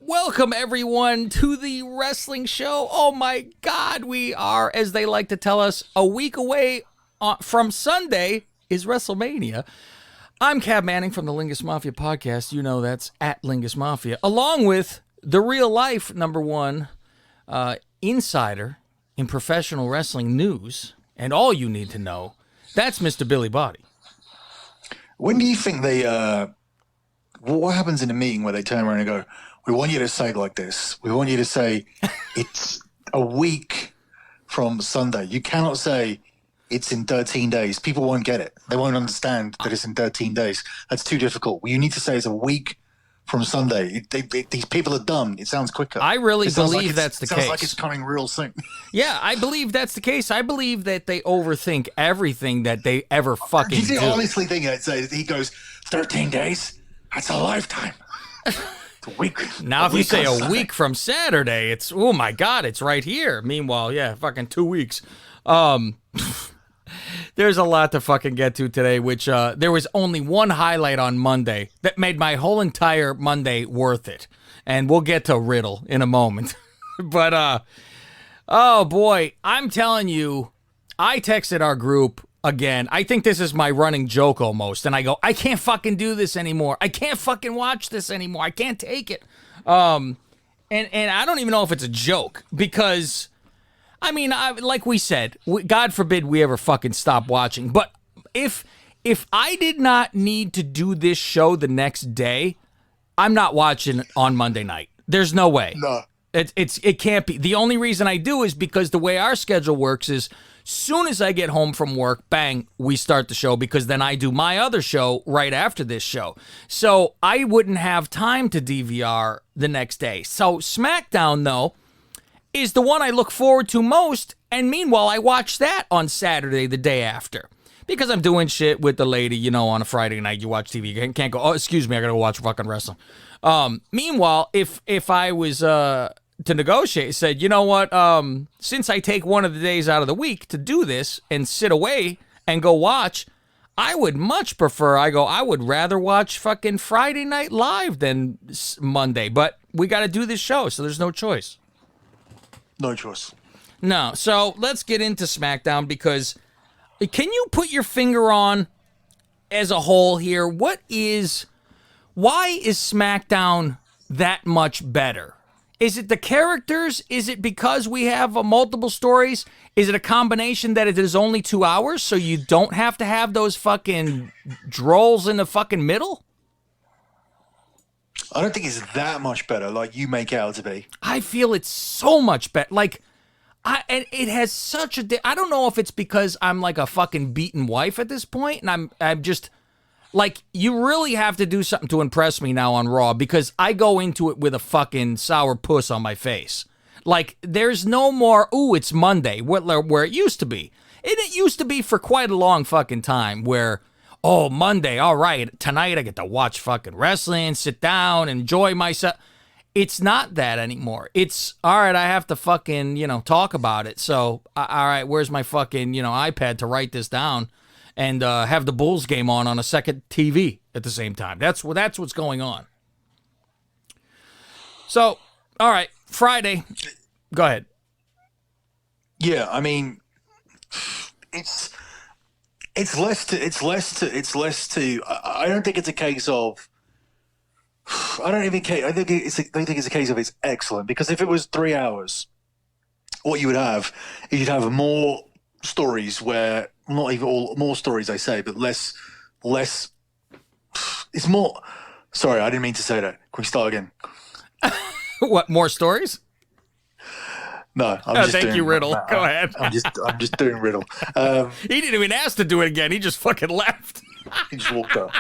Welcome, everyone, to the wrestling show. Oh, my God. We are, as they like to tell us, a week away from Sunday is WrestleMania. I'm Cav Manning from the Lingus Mafia podcast. You know that's at Lingus Mafia, along with the real-life #1 insider in professional wrestling news, and all you need to know, that's Mr. Billy Body. When do you think they, what happens in a meeting where they turn around and go, we want you to say it like this. We want you to say it's a week from Sunday. You cannot say it's in 13 days. People won't get it. They won't understand that it's in 13 days. That's too difficult. You need to say it's a week from Sunday. These people are dumb. It sounds quicker. I really believe that's the case. It sounds like it's coming real soon. Yeah, I believe that's the case. I believe that they overthink everything that they ever fucking do. You honestly think that he goes, 13 days? That's a lifetime. A week. Now, if you say a week from Saturday, it's, oh my God, it's right here. Meanwhile, yeah, fucking 2 weeks. There's a lot to fucking get to today, which there was only one highlight on Monday that made my whole entire Monday worth it. And we'll get to Riddle in a moment. But, oh boy, I'm telling you, I texted our group again. I think this is my running joke almost. And I go, I can't fucking do this anymore. I can't fucking watch this anymore. I can't take it. And I don't even know if it's a joke because, I mean, like we said, God forbid we ever fucking stop watching. But if I did not need to do this show the next day, I'm not watching on Monday night. There's no way. No. It can't be. The only reason I do is because the way our schedule works is soon as I get home from work, bang, we start the show because then I do my other show right after this show. So I wouldn't have time to DVR the next day. So SmackDown, though, is the one I look forward to most. And meanwhile, I watch that on Saturday, the day after. Because I'm doing shit with the lady, you know, on a Friday night. You watch TV. You can't go, oh, excuse me, I got to go watch fucking wrestling. Meanwhile, if I was to negotiate, said, you know what, since I take one of the days out of the week to do this and sit away and go watch, I would much prefer, I would rather watch fucking Friday Night Live than Monday. But we got to do this show, so there's no choice. No choice. No, so let's get into SmackDown because can you put your finger on, as a whole here, why is SmackDown that much better? Is it the characters? Is it because we have multiple stories? Is it a combination that it is only 2 hours, so you don't have to have those fucking drolls in the fucking middle? I don't think it's that much better like you make out to be. I feel it's so much better. Like, and it has such a... I don't know if it's because I'm like a fucking beaten wife at this point, and I'm just... Like, you really have to do something to impress me now on Raw because I go into it with a fucking sour puss on my face. Like, there's no more, ooh, it's Monday, where it used to be. And it used to be for quite a long fucking time where, oh, Monday, all right, tonight I get to watch fucking wrestling, sit down, enjoy myself. It's not that anymore. It's, all right, I have to fucking, talk about it. So, all right, where's my fucking, iPad to write this down? And have the Bulls game on a second TV at the same time. That's what's going on. So, all right, Friday. Go ahead. Yeah, I mean, it's less to. I don't think it's a case of. I don't think it's a case of it's excellent because if it was 3 hours, what you would have is you'd have more stories where. Not even more stories, I say, but less. It's more. Sorry, I didn't mean to say that. Can we start again? What, more stories? No, I'm just thank doing, you, Riddle. Go ahead. I'm just doing Riddle. He didn't even ask to do it again. He just fucking left. He just walked out.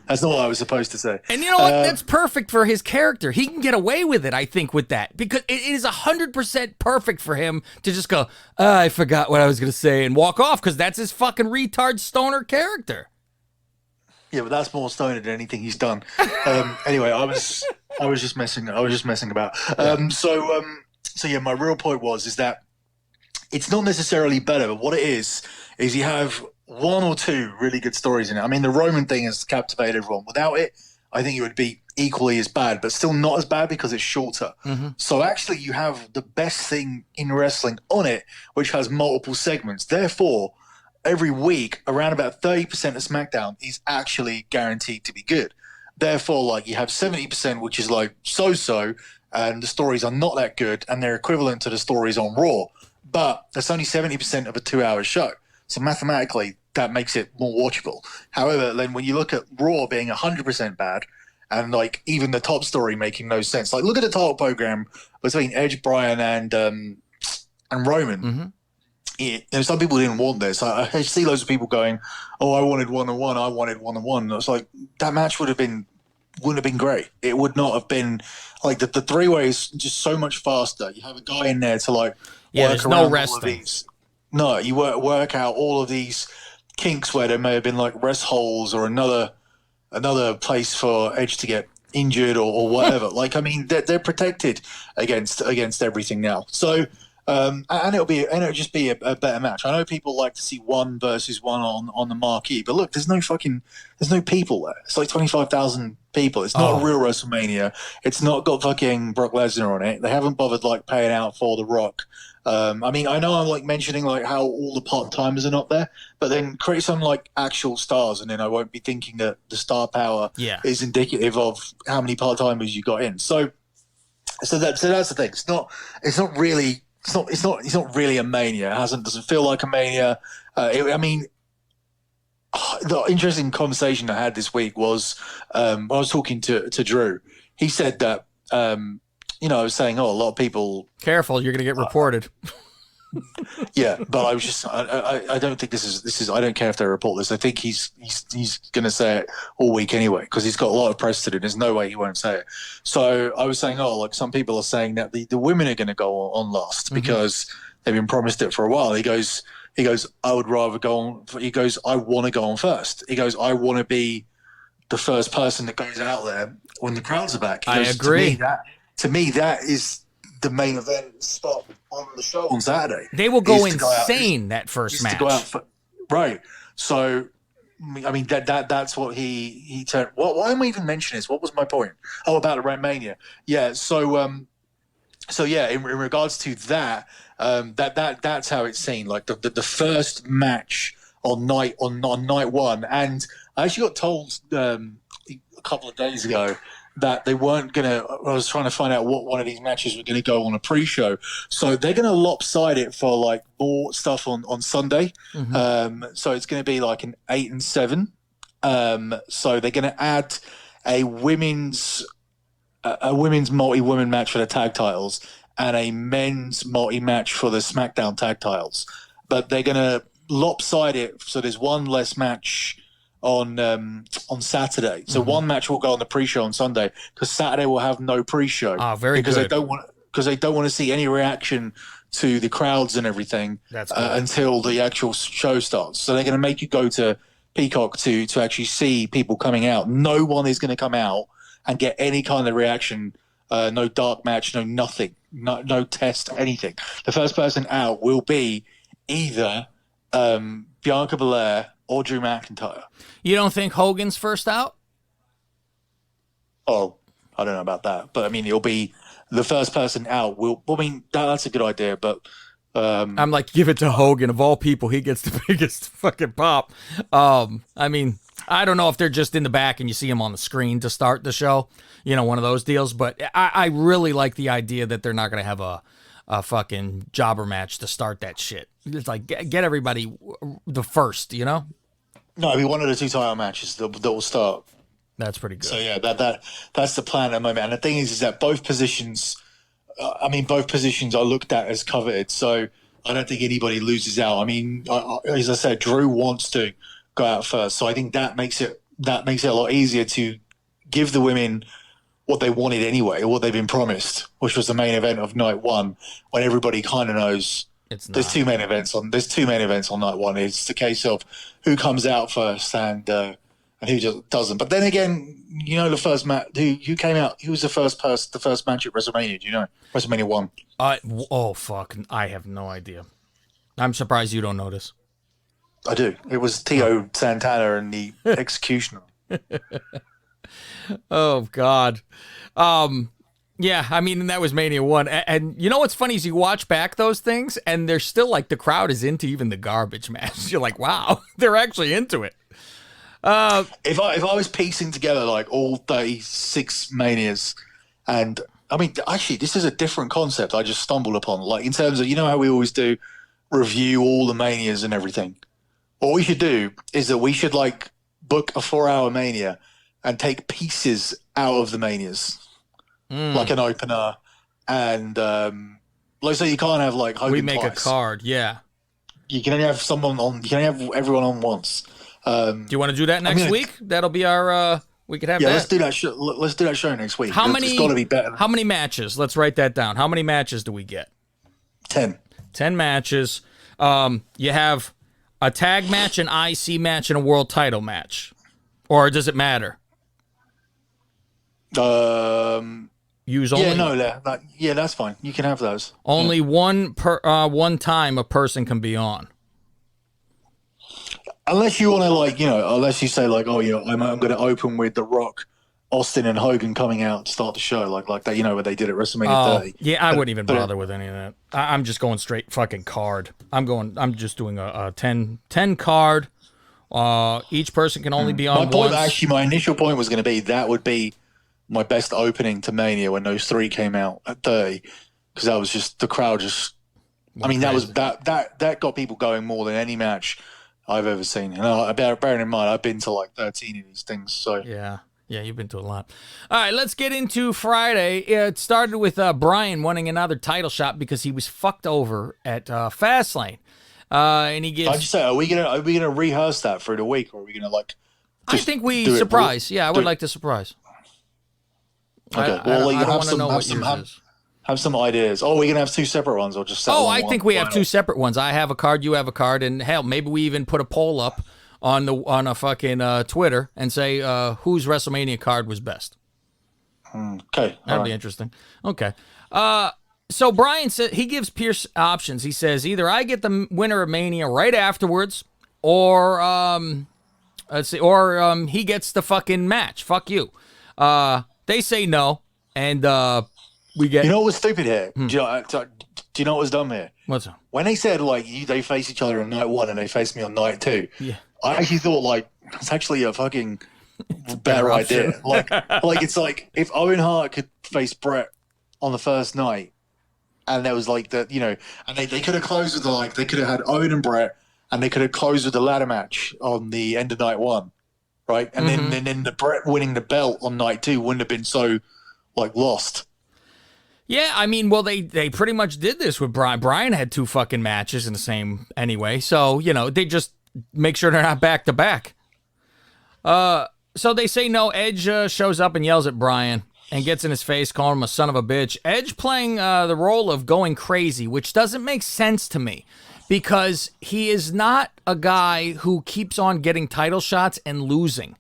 That's not what I was supposed to say. And you know what? That's perfect for his character. He can get away with it, I think, with that. Because it is 100% perfect for him to just go, I forgot what I was going to say, and walk off, because that's his fucking retard stoner character. Yeah, but that's more stoner than anything he's done. Anyway, I was just messing about. So yeah, my real point is that it's not necessarily better, but what it is you have one or two really good stories in it. I mean, the Roman thing has captivated everyone. Without it, I think it would be equally as bad, but still not as bad because it's shorter. So actually, you have the best thing in wrestling on it, which has multiple segments. Therefore, every week, around about 30% of SmackDown is actually guaranteed to be good. Therefore, like, you have 70%, which is like so-so, and the stories are not that good, and they're equivalent to the stories on Raw. But that's only 70% of a 2-hour show. So mathematically, that makes it more watchable. However, then when you look at Raw being 100% bad, and like even the top story making no sense, like look at the title program between Edge, Bryan, and Roman. Some people didn't want this. I see loads of people going, "Oh, I wanted one-on-one. I wanted one-on-one." And I was like, that match wouldn't have been great. It would not have been like the three-way is just so much faster. You have a guy in there to like work there's around no all of resting. these. No, you work out all of these kinks where there may have been like rest holes or another place for Edge to get injured or whatever. Like, I mean, they're protected against everything now. So, and it'll just be a better match. I know people like to see 1 versus 1 on the marquee, but look, there's no people there. It's like 25,000 people. It's not a real WrestleMania. It's not got fucking Brock Lesnar on it. They haven't bothered like paying out for The Rock. I mean, I know I'm like mentioning like how all the part-timers are not there, but then create some like actual stars, and then I won't be thinking that the star power is indicative of how many part-timers you got in. So that's the thing. It's not really a Mania. Doesn't feel like a Mania. I mean, the interesting conversation I had this week was I was talking to Drew. He said that. I was saying, a lot of people. Careful, you're going to get reported. Yeah, but I was just, I don't think this is. I don't care if they report this. I think he's going to say it all week anyway because he's got a lot of press to do. There's no way he won't say it. So I was saying, like some people are saying that the women are going to go on last because they've been promised it for a while. He goes, I would rather go on. He goes, I want to go on first. He goes, I want to be the first person that goes out there when the crowds are back. He goes, I agree. To me, that is the main event stop on the show on Saturday. They will go insane that first match. Right. So, I mean, that's what he turned. Why am I even mentioning this? What was my point? Oh, about the Mania. Yeah. So yeah, in regards to that, that's how it's seen. Like the first match on night one, and I actually got told a couple of days ago that they weren't going to. I was trying to find out what one of these matches were going to go on a pre-show. So they're going to lopside it for like more stuff on Sunday. So it's going to be like an 8 and 7. So they're going to add a women's multi-women match for the tag titles and a men's multi-match for the SmackDown tag titles. But they're going to lopside it so there's one less match on Saturday. So one match will go on the pre-show on Sunday because Saturday will have no pre-show. Very because good. They don't want to see any reaction to the crowds and everything until the actual show starts. So they're going to make you go to Peacock to actually see people coming out. No one is going to come out and get any kind of reaction. No dark match, no nothing, no test, anything. The first person out will be either Bianca Belair or Drew McIntyre. You don't think Hogan's first out? Oh, I don't know about that, but I mean, it'll be the first person out. I mean, that's a good idea, but I'm like, give it to Hogan. Of all people, he gets the biggest fucking pop. I mean, I don't know if they're just in the back and you see him on the screen to start the show. One of those deals. But I really like the idea that they're not going to have a fucking jobber match to start that shit. It's like, get everybody the first, No, it'll be one of the 2 title matches that will start. That's pretty good. So yeah, that's the plan at the moment. And the thing is that both positions are looked at as coveted. So I don't think anybody loses out. I mean, as I said, Drew wants to go out first, so I think that makes it a lot easier to give the women what they wanted anyway, or what they've been promised, which was the main event of night one, when everybody kind of knows. There's 2 main events on night one. It's the case of who comes out first and who just doesn't. But then again, the first match, who came out, who was the first match at WrestleMania? Do you know? WrestleMania 1. Oh fuck, I have no idea. I'm surprised you don't notice. I do. It was Tio Santana and the Executioner. Oh God. Yeah, I mean, that was Mania 1. And you know what's funny is you watch back those things, and they're still like, the crowd is into even the garbage match. You're like, wow, they're actually into it. If I was piecing together like all 36 Manias, and I mean, actually, this is a different concept I just stumbled upon. Like, in terms of, you know how we always do review all the Manias and everything? What we should do is that we should, like, book a 4-hour Mania and take pieces out of the Manias. Like an opener, and let's say you can't have like Hogan we make twice. a card, yeah. You can only have someone on. You can only have everyone on once. Do you want to do that next week? That'll be our. We could have that. Let's do that. Let's do that show next week. It's got to be better. How many matches? Let's write that down. How many matches do we get? 10. 10 matches. You have a tag match, an IC match, and a world title match, or does it matter? Use only. Yeah, that's fine. You can have those. Only one time a person can be on. Unless you want to, like, unless you say like, oh, I'm going to open with The Rock, Austin, and Hogan coming out to start the show, like that, where they did at WrestleMania 30. Yeah, I wouldn't even bother with any of that. I'm just going straight fucking card. I'm just doing a 10 card. Each person can only be on once. My initial point was going to be that would be my best opening to Mania when those 3 came out at 30, because that was just the crowd just. I mean, that got people going more than any match I've ever seen. And bearing in mind, I've been to like 13 of these things. So yeah, you've been to a lot. All right, let's get into Friday. It started with Brian wanting another title shot because he was fucked over at Fastlane, and he gives. I just say, are we gonna rehearse that through the week, or are we gonna like? I think we surprise. I would like to surprise. Okay. I don't want to know what yours is. Have some ideas. Oh, we're going to have 2 separate ones, or just settle on I think we have 2 separate ones. I have a card, you have a card, and hell, maybe we even put a poll up on a fucking Twitter and say whose WrestleMania card was best. Okay. That'd be interesting. Okay. So Brian said he gives Pierce options. He says either I get the winner of Mania right afterwards, or he gets the fucking match. Fuck you. They say no, and we get. You know what was stupid here? Do you know what was dumb here? What's that? When they said like they face each other on night 1 and they face me on night 2, yeah. I actually thought like it's actually a fucking better idea. Like it's like if Owen Hart could face Brett on the first night, and there was like and they could have closed with they could have had Owen and Brett, and they could have closed with the ladder match on the end of night 1. Right, and then the Brett winning the belt on night 2 wouldn't have been so lost. Yeah, I mean, well, they pretty much did this with Brian. Brian had 2 fucking matches in the same anyway, so they just make sure they're not back to back. So they say no. Edge shows up and yells at Brian and gets in his face, calling him a son of a bitch. Edge playing the role of going crazy, which doesn't make sense to me. Because he is not a guy who keeps on getting title shots and losing.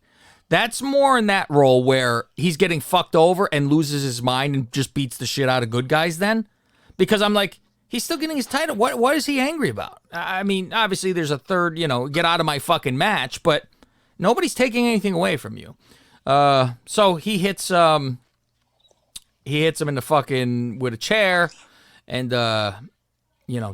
That's more in that role where he's getting fucked over and loses his mind and just beats the shit out of good guys then. Because I'm like, he's still getting his title. What is he angry about? I mean, obviously there's a third, get out of my fucking match, but nobody's taking anything away from you. So he hits him in the fucking with a chair, and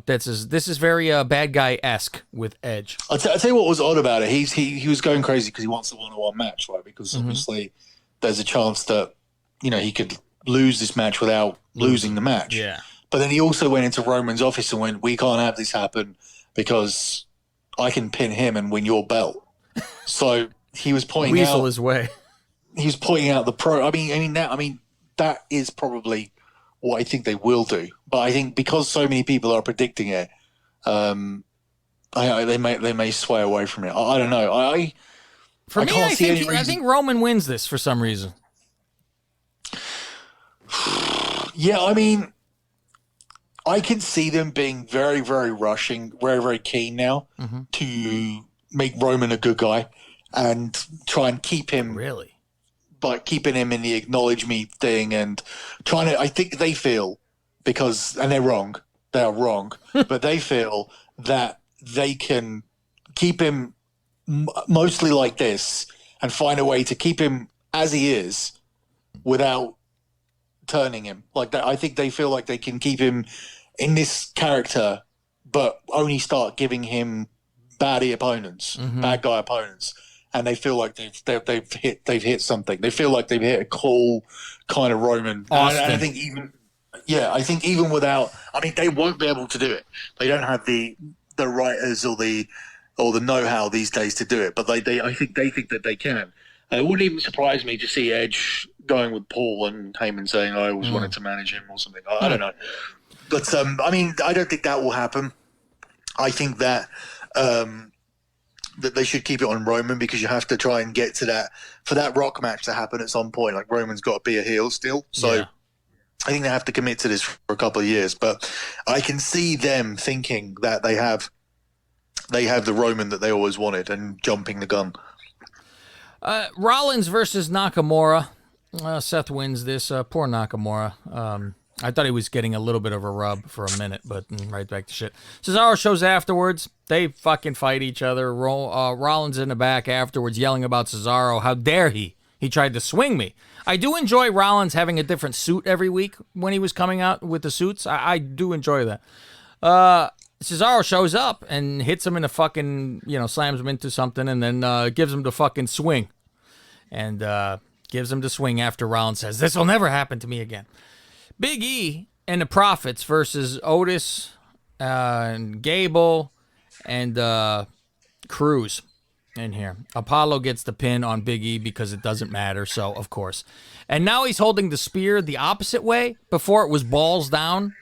this is very bad guy-esque with Edge. I'll tell you what was odd about it. He was going crazy because he wants the one-on-one match, right? Because obviously there's a chance that he could lose this match without losing the match. Yeah. But then he also went into Roman's office and went, "We can't have this happen because I can pin him and win your belt." So he was pointing out his way. He was pointing out the pro. I mean that is probably what I think they will do. But I think because so many people are predicting it, they may sway away from it. I don't know. I think Roman wins this for some reason. Yeah, I mean, I can see them being very, very rushing, very, very keen now to make Roman a good guy and try and keep him keeping him in the acknowledge me thing and trying to. I think they feel and they're wrong. They are wrong, but they feel that they can keep him mostly like this and find a way to keep him as he is without turning him. Like that, I think they feel like they can keep him in this character, but only start giving him baddie opponents, bad guy opponents, and they feel like they've hit something. They feel like they've hit a cool kind of Roman. Austin. And I think even without, I mean, they won't be able to do it. They don't have the writers or the know-how these days to do it. But I think they think that they can. It wouldn't even surprise me to see Edge going with Paul and Heyman saying, "I always wanted to manage him" or something. I don't know. But I mean, I don't think that will happen. I think that that they should keep it on Roman, because you have to try and get to that for that Rock match to happen at some point. Like, Roman's got to be a heel still, so I think they have to commit to this for a couple of years. But I can see them thinking that they have the Roman that they always wanted and jumping the gun. Rollins versus Nakamura. Seth wins this. Poor Nakamura. I thought he was getting a little bit of a rub for a minute, but right back to shit. Cesaro shows afterwards. They fucking fight each other. Rollins in the back afterwards yelling about Cesaro. How dare he? He tried to swing me. I do enjoy Rollins having a different suit every week when he was coming out with the suits. I do enjoy that. Cesaro shows up and hits him in the fucking, slams him into something, and then gives him the fucking swing. And gives him the swing after Rollins says, "This will never happen to me again." Big E and the Profits versus Otis and Gable and Cruz in here. Apollo gets the pin on Big E because it doesn't matter, so of course. And now he's holding the spear the opposite way. Before it was balls down,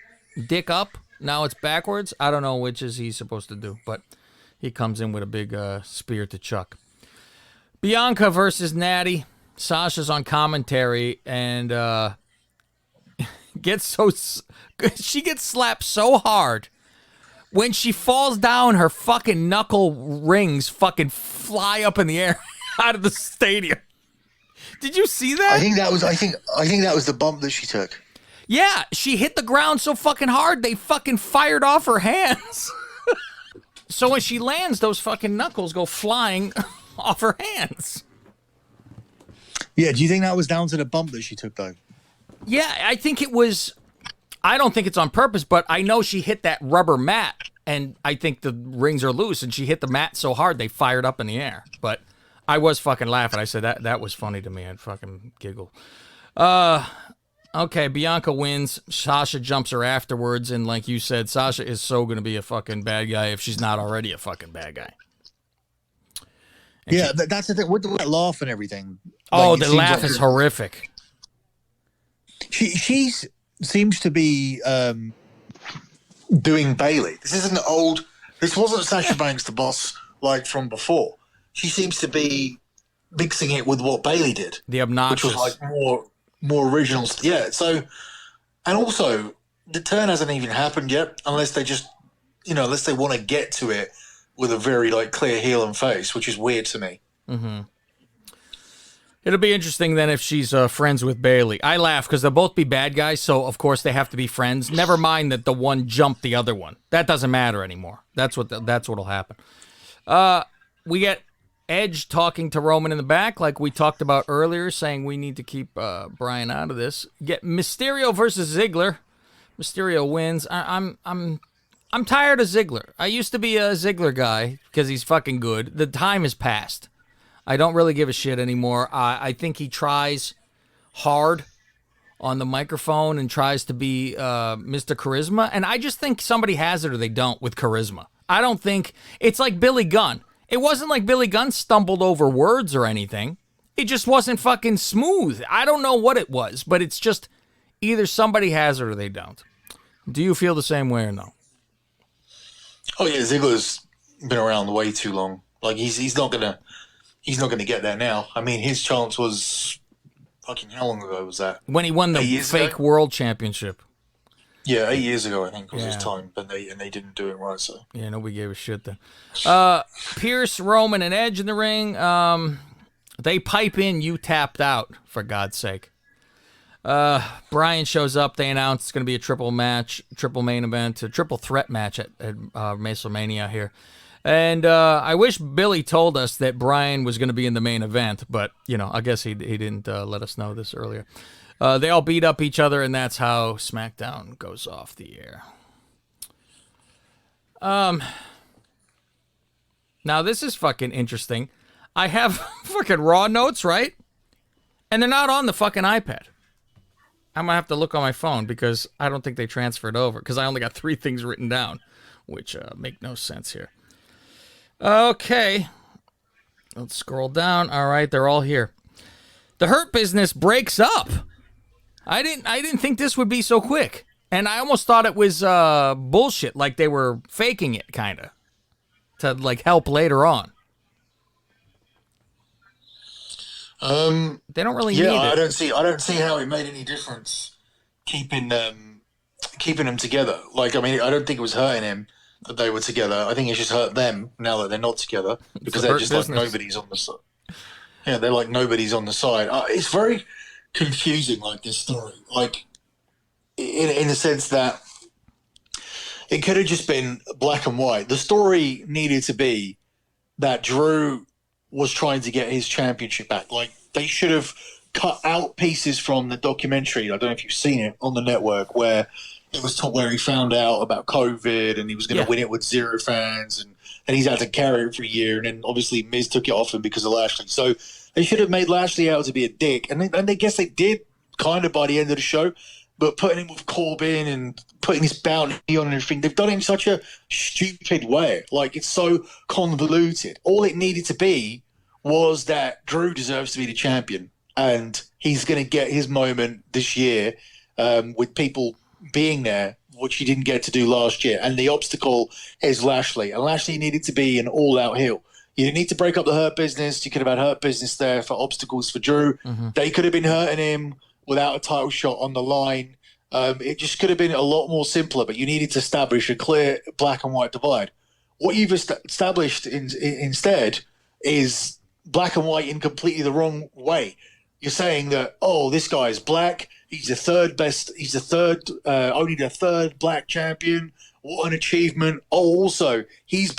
dick up. Now it's backwards. I don't know which is he's supposed to do, but he comes in with a big spear to Chuck. Bianca versus Natty. Sasha's on commentary and she gets slapped so hard. When she falls down, her fucking knuckle rings fucking fly up in the air out of the stadium. Did you see that? I think that was the bump that she took. Yeah, she hit the ground so fucking hard they fucking fired off her hands. So when she lands, those fucking knuckles go flying off her hands. Yeah, do you think that was down to the bump that she took, though? Yeah, I think it was. I don't think it's on purpose, but I know she hit that rubber mat, and I think the rings are loose, and she hit the mat so hard they fired up in the air. But I was fucking laughing. I said that was funny to me. I'd fucking giggle. Okay, Bianca wins. Sasha jumps her afterwards, and like you said, Sasha is so going to be a fucking bad guy if she's not already a fucking bad guy. And that's the thing. With the laugh and everything. Oh, the laugh is horrific. She seems to be doing Bailey. This wasn't Sasha Banks, the boss, like from before. She seems to be mixing it with what Bailey did. The obnoxious. Which was like more original. Yeah, so, and also, the turn hasn't even happened yet, unless they just, unless they want to get to it with a very, like, clear heel and face, which is weird to me. Mm-hmm. It'll be interesting then if she's friends with Bailey. I laugh because they'll both be bad guys, so of course they have to be friends. Never mind that the one jumped the other one. That doesn't matter anymore. That's what'll happen. We get Edge talking to Roman in the back, like we talked about earlier, saying we need to keep Bryan out of this. Get Mysterio versus Ziggler. Mysterio wins. I'm tired of Ziggler. I used to be a Ziggler guy because he's fucking good. The time has passed. I don't really give a shit anymore. I think he tries hard on the microphone and tries to be Mr. Charisma, and I just think somebody has it or they don't with charisma. I don't think it's like Billy Gunn. It wasn't like Billy Gunn stumbled over words or anything. It just wasn't fucking smooth. I don't know what it was, but it's just either somebody has it or they don't. Do you feel the same way or no? Oh yeah, Ziggler's been around way too long. Like he's not gonna get there now. I mean, his chance was fucking how long ago was that? When he won the fake world championship. Yeah, 8 years ago I think was his time, but they didn't do it right. So yeah, nobody gave a shit then. Pierce, Roman, and Edge in the ring. They pipe in. You tapped out, for God's sake. Bryan shows up. They announce it's going to be a triple main event, a triple threat match at WrestleMania here. And I wish Billy told us that Brian was going to be in the main event, but, I guess he didn't let us know this earlier. They all beat up each other, and that's how SmackDown goes off the air. Now, this is fucking interesting. I have fucking Raw notes, right? And they're not on the fucking iPad. I'm going to have to look on my phone because I don't think they transferred over because I only got 3 things written down, which make no sense here. Okay. Let's scroll down. All right, they're all here. The Hurt Business breaks up. I didn't think this would be so quick. And I almost thought it was bullshit, like they were faking it, kind of, to like help later on. They don't really need it. I don't see how it made any difference keeping them together. Like, I mean, I don't think it was hurting him that they were together. I think it just hurt them now that they're not together because they're just like nobody's on the side. Yeah, they're like nobody's on the side. It's very confusing, like this story. Like, in the sense that it could have just been black and white. The story needed to be that Drew was trying to get his championship back. Like, they should have cut out pieces from the documentary. I don't know if you've seen it on the network where it was where he found out about COVID and he was going to win it with 0 fans and he's had to carry it for a year. And then obviously Miz took it off him because of Lashley. So they should have made Lashley out to be a dick. And they guess they did kind of by the end of the show. But putting him with Corbin and putting his bounty on and everything, they've done it in such a stupid way. Like, it's so convoluted. All it needed to be was that Drew deserves to be the champion. And he's going to get his moment this year with people being there, which he didn't get to do last year. And the obstacle is Lashley. And Lashley needed to be an all-out heel. You didn't need to break up the Hurt Business. You could have had Hurt Business there for obstacles for Drew. Mm-hmm. They could have been hurting him without a title shot on the line. It just could have been a lot more simpler, but you needed to establish a clear black and white divide. What you've established instead is black and white in completely the wrong way. You're saying that, this guy is black. He's the third best. He's only the third black champion. What an achievement. Also, his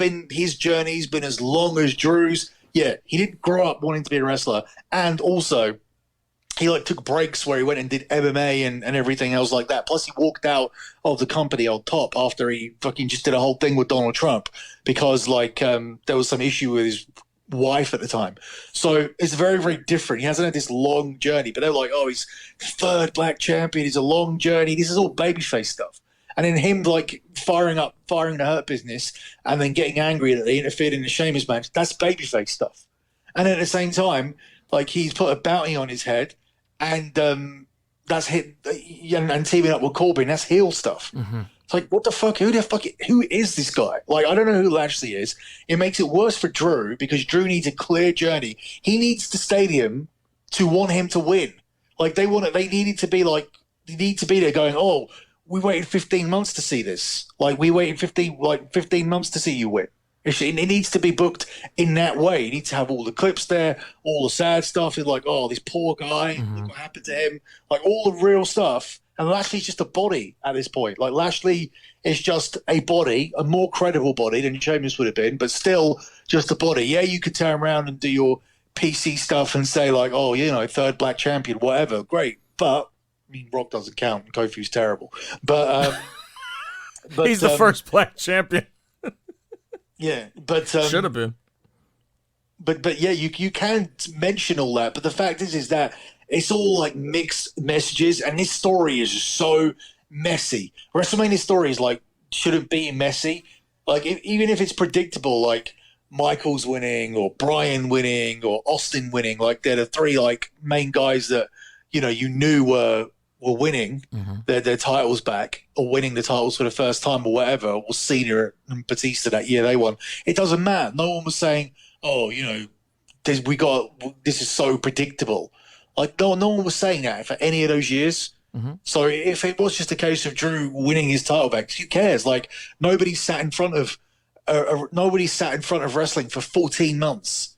journey's been as long as Drew's. Yeah, he didn't grow up wanting to be a wrestler. And also, he took breaks where he went and did MMA and everything else like that. Plus, he walked out of the company on top after he fucking just did a whole thing with Donald Trump because there was some issue with his wife at the time. So it's very, very different. He hasn't had this long journey, but they're like, he's third black champion. It's a long journey. This is all babyface stuff. And then him firing the Hurt Business and then getting angry that they interfered in the Sheamus match. That's babyface stuff. And at the same time, he's put a bounty on his head. And that's hit, and teaming up with Corbin, that's heel stuff. Mm-hmm. It's like, what the fuck? Who is this guy? I don't know who Lashley is. It makes it worse for Drew because Drew needs a clear journey. He needs the stadium to want him to win. They need to be there going, we waited 15 months to see this. We waited 15 months to see you win. It needs to be booked in that way. You need to have all the clips there, all the sad stuff. It's this poor guy, look what happened to him. All the real stuff. And Lashley's just a body at this point. Lashley is just a body, a more credible body than Sheamus would have been, but still just a body. Yeah, you could turn around and do your PC stuff and say third black champion, whatever. Great. But, Rock doesn't count and Kofi's terrible. But he's the first black champion. Yeah, but should have been. But yeah, you can mention all that. But the fact is that it's all mixed messages, and this story is just so messy. WrestleMania story is shouldn't be messy. Even if it's predictable, Michaels winning or Bryan winning or Austin winning, they're the 3 main guys that you knew were winning their titles back or winning the titles for the first time or whatever, or Cena and Batista that year they won. It doesn't matter. No one was saying, this is so predictable. No one was saying that for any of those years. Mm-hmm. So if it was just a case of Drew winning his title back, who cares? Nobody sat in front of wrestling for 14 months.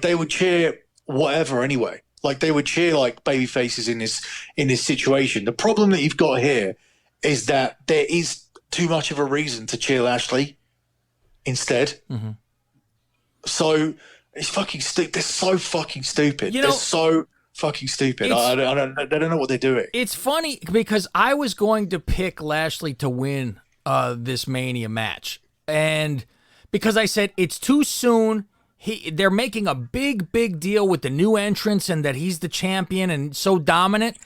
They would cheer whatever anyway. They would cheer baby faces in this situation. The problem that you've got here is that there is too much of a reason to cheer Lashley instead. Mm-hmm. So it's fucking stupid. They're so fucking stupid. You know, they're so fucking stupid. I don't know what they're doing. It's funny because I was going to pick Lashley to win this Mania match, and because I said it's too soon. They're making a big deal with the new entrance and that he's the champion and so dominant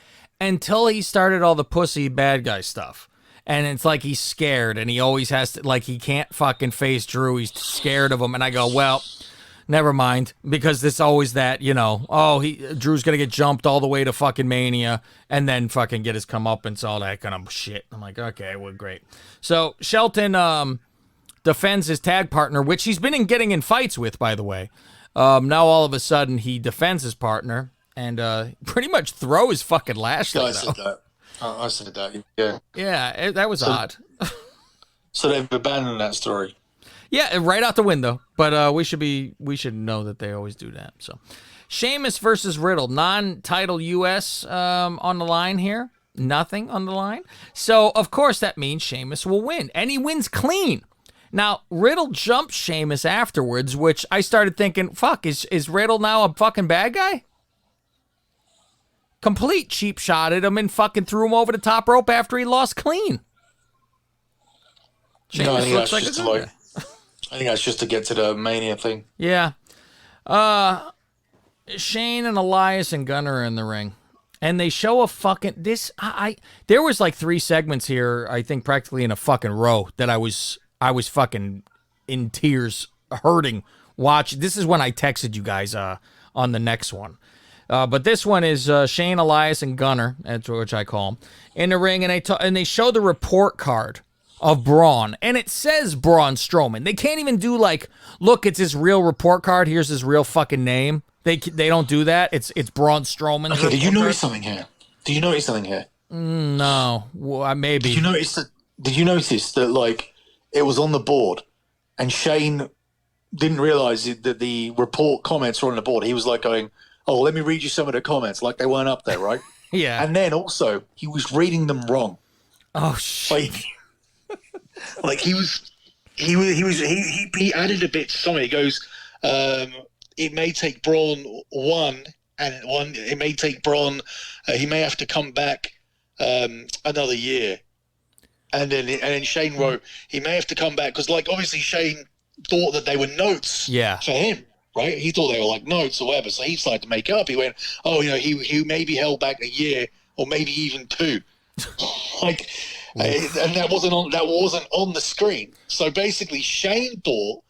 until he started all the pussy bad guy stuff. And it's like he's scared and he always has to, like, he can't fucking face Drew. He's scared of him. And I go, well, never mind, because there's always that, Drew's going to get jumped all the way to fucking Mania and then fucking get his comeuppance, all that kind of shit. I'm like, okay, well, great. So Shelton defends his tag partner, which he's been getting in fights with, by the way. Now all of a sudden he defends his partner and pretty much throws fucking Lashley. I said that. I said that. Yeah. Yeah, that was odd. So they've abandoned that story. Yeah, right out the window. But we should know that they always do that. So, Sheamus versus Riddle, non-title U.S. On the line here. Nothing on the line. So of course that means Sheamus will win, and he wins clean. Now, Riddle jumped Sheamus afterwards, which I started thinking, fuck, is Riddle now a fucking bad guy? Complete cheap shot at him and fucking threw him over the top rope after he lost clean. Sheamus looks like a good guy. I think that's just to get to the Mania thing. Yeah. Shane and Elias and Gunner are in the ring. And they show a fucking... there was like 3 segments here, I think practically in a fucking row, that I was fucking in tears, hurting, watching. This is when I texted you guys on the next one. But this one is Shane, Elias, and Gunner, that's which I call them, in the ring, and they show the report card of Braun, and it says Braun Strowman. They can't even do like, look, it's his real report card. Here's his real fucking name. They don't do that. It's Braun Strowman. Okay, did you notice something here? No, well, maybe. Did you notice that like it was on the board, and Shane didn't realize that the report comments were on the board. He was like going, "Oh, let me read you some of the comments," like they weren't up there, right? Yeah. And then also he was reading them wrong. Oh shit! Like he added a bit to something. He goes, "It may take Braun it may take Braun. He may have to come back another year." And then Shane wrote, "He may have to come back," because like obviously Shane thought that they were notes for him, right? He thought they were like notes or whatever. So he decided to make it up. He went, "Oh, he may be held back a year or maybe even 2." Like, and that wasn't on the screen. So basically, Shane thought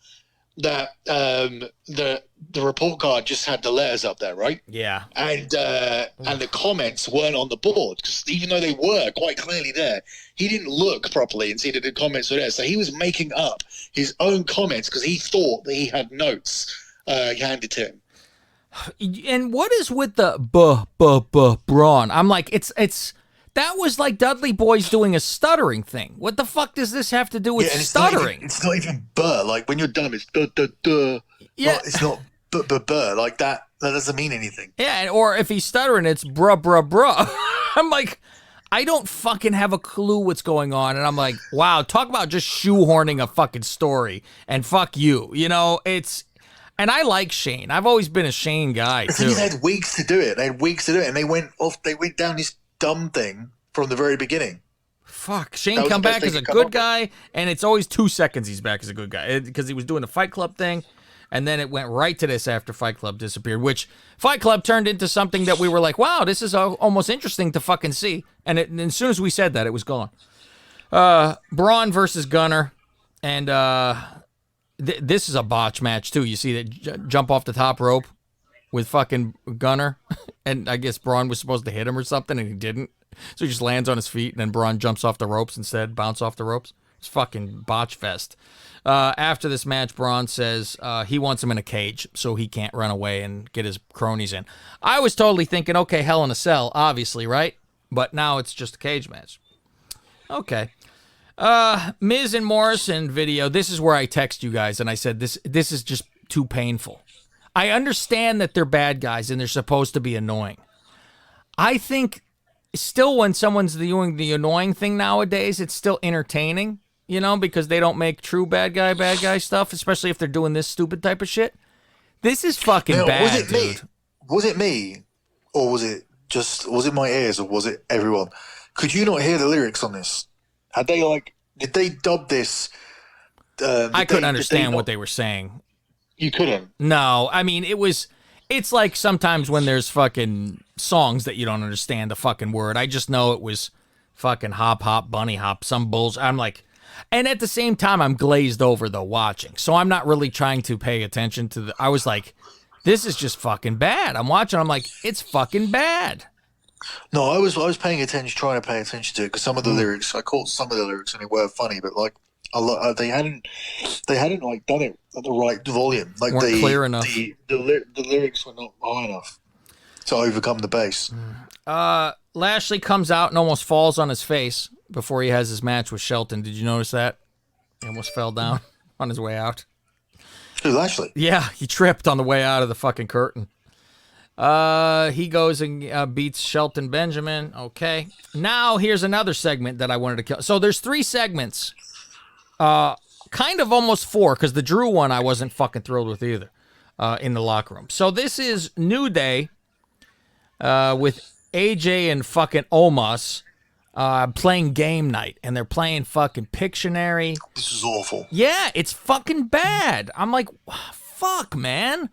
that the report card just had the letters up there, right? Yeah. And the comments weren't on the board, because even though they were quite clearly there, he didn't look properly and see that the comments were there. So he was making up his own comments because he thought that he had notes handed to him. And what is with the Braun? I'm like, it's that was like Dudley Boy's doing a stuttering thing. What the fuck does this have to do with stuttering? It's not even "buh." Like when you're dumb, it's "duh duh duh." Yeah, it's not "buh buh buh." Like that. That doesn't mean anything. Yeah, or if he's stuttering, it's "bruh bruh bruh." I'm like, I don't fucking have a clue what's going on, and I'm like, wow, talk about just shoehorning a fucking story, and fuck you. You know, it's. And I like Shane. I've always been a Shane guy too. They had weeks to do it. And they went off. They went down this dumb thing from the very beginning. Fuck. Shane come back as a good guy, and it's always 2 seconds he's back as a good guy, because he was doing the Fight Club thing, and then it went right to this after Fight Club disappeared, which Fight Club turned into something that we were like, wow, this is almost interesting to fucking see. And as soon as we said that, it was gone. Braun versus Gunner, and this is a botch match too. You see that jump off the top rope with fucking Gunner, and I guess Braun was supposed to hit him or something, and he didn't. So he just lands on his feet, and then Braun jumps off the ropes instead, bounce off the ropes. It's fucking botch fest. After this match, Braun says he wants him in a cage so he can't run away and get his cronies in. I was totally thinking, okay, Hell in a Cell, obviously, right? But now it's just a cage match. Okay. Miz and Morrison video. This is where I text you guys, and I said this is just too painful. I understand that they're bad guys and they're supposed to be annoying. I think still when someone's doing the annoying thing nowadays, it's still entertaining. you know, because they don't make true bad guy stuff, especially if they're doing this stupid type of shit. This is fucking Now, bad, was it dude. me? Was it me? Or was it my ears, or was it everyone? Could you not hear the lyrics on this? Did they dub this? I couldn't understand what they were saying. You couldn't? No, I mean, it's like sometimes when there's fucking songs that you don't understand the fucking word. I just know it was fucking hop, hop, bunny hop, some bullshit. I'm like, and at the same time, I'm glazed over though watching. So I'm not really trying to pay attention to I was like, this is just fucking bad. I'm watching, I'm like, it's fucking bad. No, I was paying attention, trying to pay attention to it, because some of the lyrics, I caught some of the lyrics and they were funny, but like they hadn't like done it at the right volume. Like weren't clear enough. The lyrics were not high enough to overcome the bass. Lashley comes out and almost falls on his face before he has his match with Shelton. Did you notice that? He almost fell down on his way out. Who, Lashley? Yeah, he tripped on the way out of the fucking curtain. He goes and beats Shelton Benjamin. Okay. Now, here's another segment that I wanted to kill. So there's 3 segments. Kind of almost 4, because the Drew one I wasn't fucking thrilled with either in the locker room. So this is New Day with AJ and fucking Omos playing game night, and they're playing fucking Pictionary. This is awful. Yeah, it's fucking bad. I'm like, fuck, man.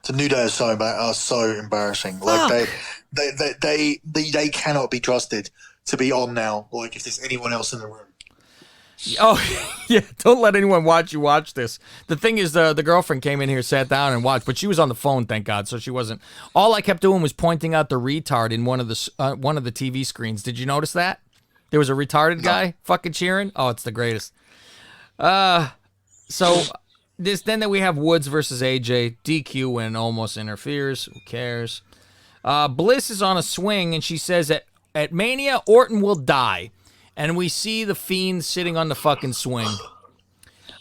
The New Day are so embarrassing. Like they cannot be trusted to be on now. Like if there's anyone else in the room. Oh, yeah, don't let anyone watch you watch this. The thing is, the girlfriend came in here, sat down and watched, but she was on the phone, thank God, so she wasn't. All I kept doing was pointing out the retard in one of the TV screens. Did you notice that? There was a retarded guy fucking cheering. Oh, it's the greatest. So then we have Woods versus AJ. DQ when almost interferes. Who cares? Bliss is on a swing, and she says at Mania, Orton will die. And we see the Fiend sitting on the fucking swing.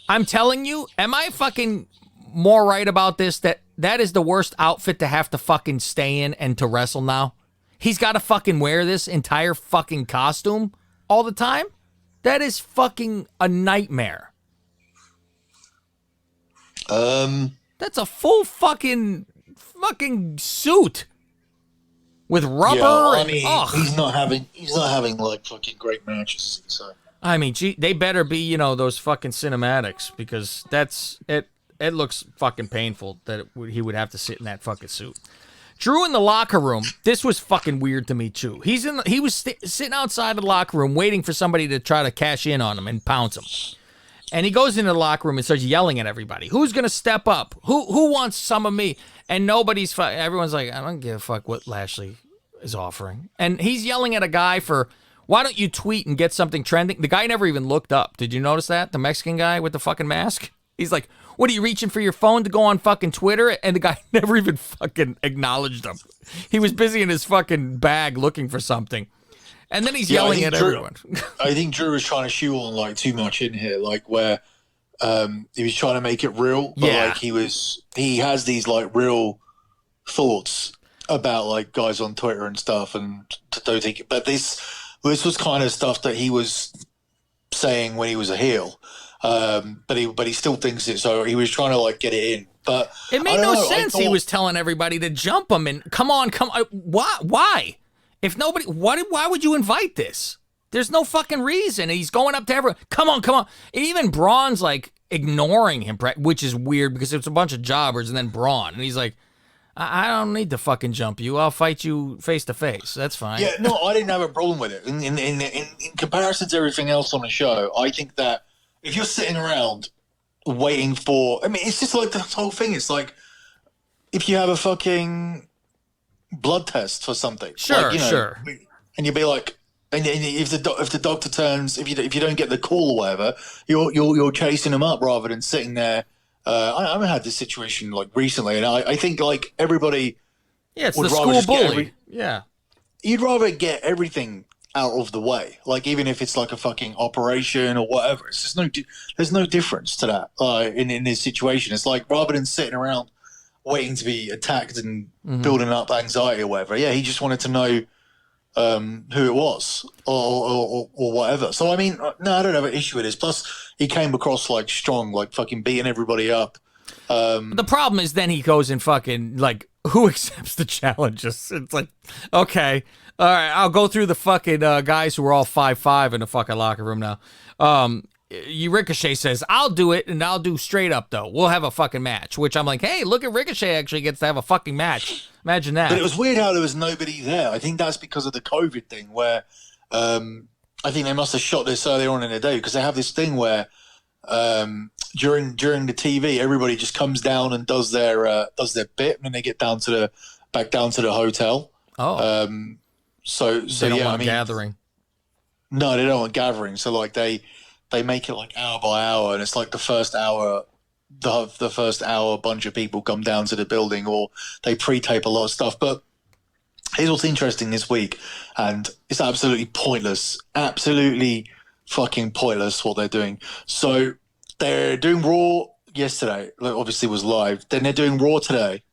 I'm telling you, am I fucking more right about this? That is the worst outfit to have to fucking stay in and to wrestle now. He's got to fucking wear this entire fucking costume all the time? That is fucking a nightmare. That's a full fucking suit. With rubber, yeah, I mean, and, he's not having like fucking great matches. So I mean, gee, they better be, those fucking cinematics, because that's it. It looks fucking painful that he would have to sit in that fucking suit. Drew in the locker room. This was fucking weird to me too. He was sitting outside the locker room waiting for somebody to try to cash in on him and pounce him. And he goes into the locker room and starts yelling at everybody. Who's gonna step up? Who wants some of me? And everyone's like, I don't give a fuck what Lashley is offering. And he's yelling at a guy for, why don't you tweet and get something trending? The guy never even looked up. Did you notice that? The Mexican guy with the fucking mask? He's like, what, are you reaching for your phone to go on fucking Twitter? And the guy never even fucking acknowledged him. He was busy in his fucking bag looking for something. And then he's yelling at everyone. I think Drew was trying to shoehorn like too much in here, like where he was trying to make it real, but like he has these like real thoughts about like guys on Twitter and stuff, and don't think. But this was kind of stuff that he was saying when he was a heel, but he still thinks it. So he was trying to like get it in, but it made no sense. He was telling everybody to jump him and come on. Why? If nobody, why would you invite this? There's no fucking reason. He's going up to everyone. Come on. And even Braun's like ignoring him, which is weird because it's a bunch of jobbers and then Braun. And he's like, I don't need to fucking jump you. I'll fight you face to face. That's fine. Yeah, no, I didn't have a problem with it. In comparison to everything else on the show, I think that if you're sitting around waiting for, I mean, it's just like the whole thing. It's like if you have a fucking blood test for something. Sure, like, sure. And you'd be like, and if the doctor turns, if you don't get the call or whatever, you're chasing them up rather than sitting there. I had this situation like recently, and I think like everybody, it's the school bully. You'd rather get everything out of the way, like even if it's like a fucking operation or whatever. It's just there's no difference to that in this situation. It's like rather than sitting around waiting to be attacked and building up anxiety or whatever. Yeah, he just wanted to know who it was or whatever. So I mean, no, I don't have an issue with this. Plus, he came across like strong, like fucking beating everybody up. The problem is then he goes and fucking, like, who accepts the challenges? It's like, okay, all right, I'll go through the fucking guys who are all 5'5" in the fucking locker room now. Ricochet says, I'll do it, and I'll do straight up, though. We'll have a fucking match, which I'm like, hey, look at Ricochet actually gets to have a fucking match. Imagine that. But it was weird how there was nobody there. I think that's because of the COVID thing where I think they must have shot this earlier on in the day because they have this thing where during the TV, everybody just comes down and does their bit, and then they get back down to the hotel. Oh, so they don't yeah, want gathering. No, they don't want gathering. So like they make it like hour by hour, and it's like the first hour, the first hour, a bunch of people come down to the building, or they pre-tape a lot of stuff. But here's what's interesting this week, and it's absolutely pointless, absolutely fucking pointless what they're doing. So they're doing Raw yesterday, like obviously was live. Then they're doing Raw today,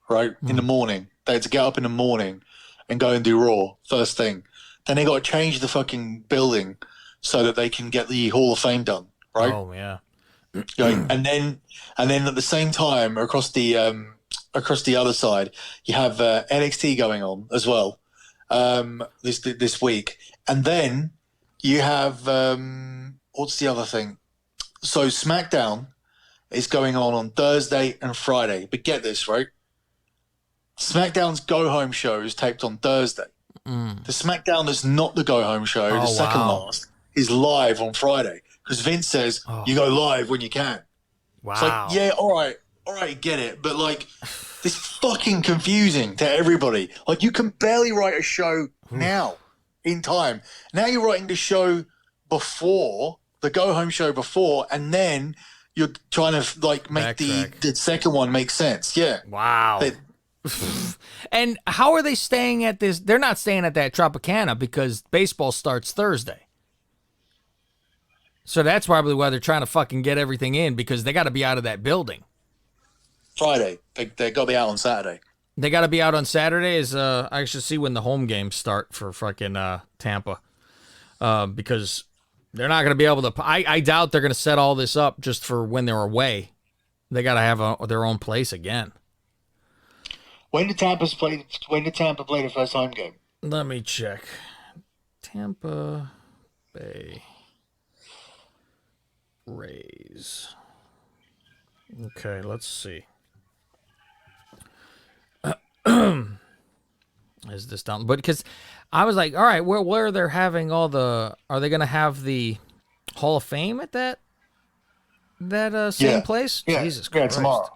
right, in the morning. They had to get up in the morning and go and do Raw first thing. Then they got to change the fucking building so that they can get the Hall of Fame done, right? Oh yeah. And then at the same time across the other side, you have NXT going on as well this week, and then you have what's the other thing? So SmackDown is going on Thursday and Friday, but get this right: SmackDown's Go Home show is taped on Thursday. The SmackDown that's not the Go Home show, the second last, is live on Friday because Vince says you go live when you can. Wow. It's like, yeah, all right, get it. But like, this fucking confusing to everybody. Like, you can barely write a show now in time. Now you're writing the show before, the Go Home show before, and then you're trying to like make the second one make sense. Yeah. Wow. And how are they staying at this? They're not staying at that Tropicana because baseball starts Thursday. So that's probably why they're trying to fucking get everything in because they got to be out of that building. Friday. They got to be out on Saturday. They got to be out on Saturday. I should see when the home games start for fucking Tampa because they're not going to be able to. I doubt they're going to set all this up just for when they're away. They got to have their own place again. When did Tampa play the first home game? Let me check. Tampa Bay Rays. Okay, let's see. Is this down? But because I was like, all right, where they're having all the? Are they going to have the Hall of Fame at that same place? Yeah. Jesus Christ. Tomorrow.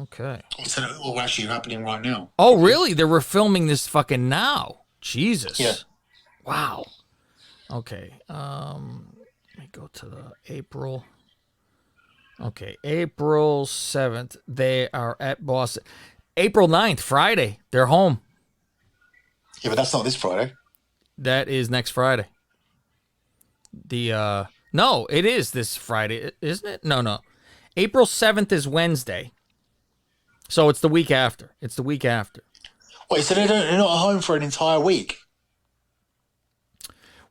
Okay. It's all actually happening right now. Oh, really? They were filming this fucking now. Jesus. Yeah. Wow. Okay. Let me go to the April. Okay, April 7th. They are at Boston. April 9th, Friday. They're home. Yeah, but that's not this Friday. That is next Friday. No, it is this Friday, isn't it? No. April 7th is Wednesday. So it's the week after. It's the week after. Wait, so they're not at home for an entire week?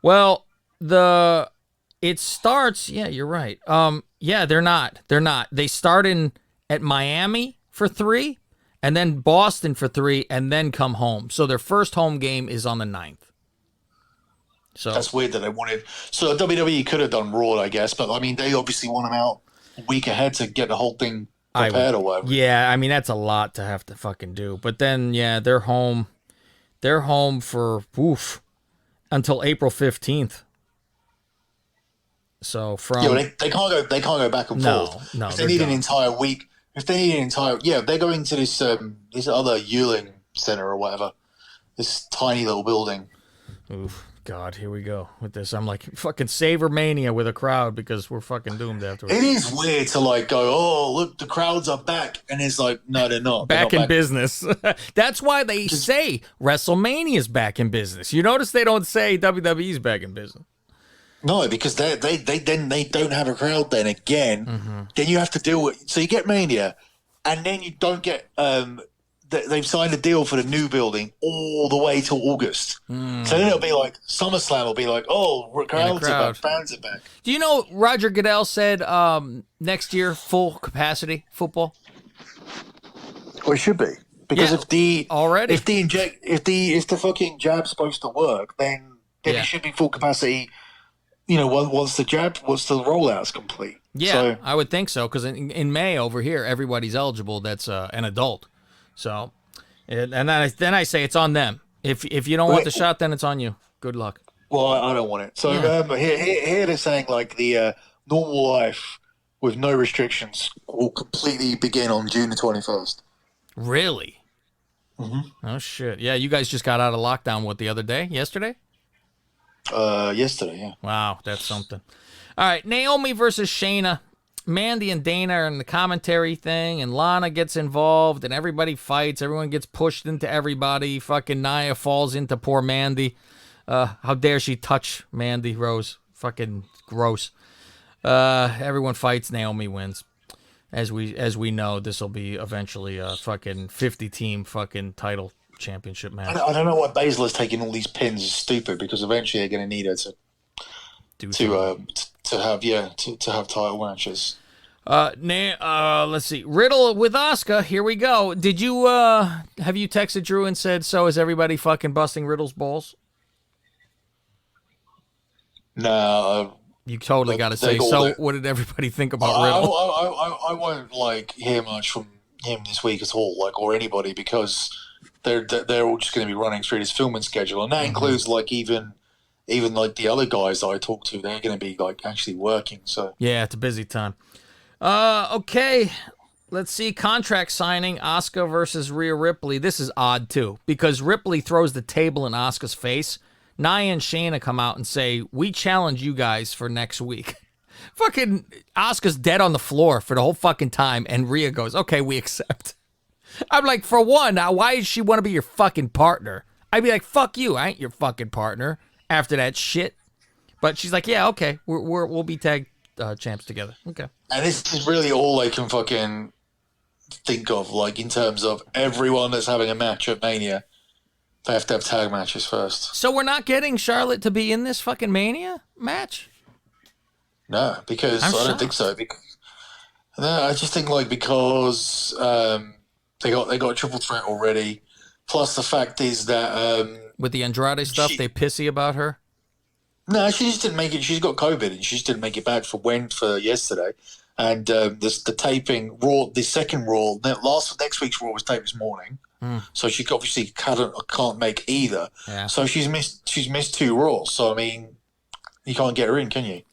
Well, it starts. Yeah, you're right. Yeah, they're not. They start at Miami for 3, and then Boston for 3, and then come home. So their first home game is on the 9th. So that's weird that they wanted. So WWE could have done Raw, I guess, but I mean, they obviously want them out a week ahead to get the whole thing prepared or whatever. Yeah, I mean that's a lot to have to fucking do. But then, yeah, they're home. They're home for until April 15th. So from they can't go back and forth. No, if they need an entire week. If they need an entire they're going to this other Yuling Center or whatever, this tiny little building. Oof. God, here we go with this. I'm like, fucking savor Mania with a crowd because we're fucking doomed afterwards. It is weird to like go, oh, look, the crowds are back. And it's like, no, they're not. Back in business. That's why they say WrestleMania's back in business. You notice they don't say WWE's back in business. No, because they don't have a crowd then again. Mm-hmm. Then you have to deal with, so you get Mania and then you don't get they've signed a deal for the new building all the way till August. So then it'll be like SummerSlam will be like, oh, crowds are back, fans are back. Do you know Roger Goodell said next year full capacity football? Well, it should be, because if the fucking jab's supposed to work, then it should be full capacity. Once the rollout's complete. Yeah, so, I would think so, because in May over here, everybody's eligible that's an adult. So, and then I say it's on them. If you don't want the shot, then it's on you. Good luck. Well, I don't want it. So here they're saying like the normal life with no restrictions will completely begin on June the 21st. Really? Mm-hmm. Oh, shit. Yeah, you guys just got out of lockdown, the other day? Yesterday? Yesterday, yeah. Wow, that's something. All right, Naomi versus Shayna. Mandy and Dana are in the commentary thing, and Lana gets involved, and everybody fights. Everyone gets pushed into everybody. Fucking Nia falls into poor Mandy. How dare she touch Mandy Rose? Fucking gross. Everyone fights. Naomi wins. As we know, this will be eventually a fucking 50-team fucking title championship match. I don't know why Baszler's taking all these pins. Is stupid, because eventually they're going to need her to have title matches. Let's see. Riddle with Asuka. Here we go. Did you have you texted Drew and said, so is everybody fucking busting Riddle's balls? No. You totally got to say, so what did everybody think about Riddle? I won't hear much from him this week at all, or anybody, because they're all just going to be running through this filming schedule, and that includes even the other guys that I talk to. They're going to be actually working. So yeah, it's a busy time. Okay, let's see. Contract signing: Asuka versus Rhea Ripley. This is odd too, because Ripley throws the table in Asuka's face. Nia and Shayna come out and say, we challenge you guys for next week. Fucking Asuka's dead on the floor for the whole fucking time, and Rhea goes, okay, we accept. I'm like, for one, now why does she want to be your fucking partner? I'd be like, fuck you, I ain't your fucking partner after that shit. But she's like, yeah, okay, we'll be tag champs together. Okay. And this is really all they can fucking think of, in terms of everyone that's having a match at Mania. They have to have tag matches first. So we're not getting Charlotte to be in this fucking Mania match? No, because I don't think so. No, I just think because they got a triple threat already. Plus the fact is that with the Andrade stuff, they pissy about her. No, she just didn't make it. She's got COVID, and she just didn't make it back for yesterday. And the taping Raw, the second Raw, next week's Raw was taped this morning. So she obviously can't make either. Yeah. So she's missed 2 Raws. So I mean, you can't get her in, can you?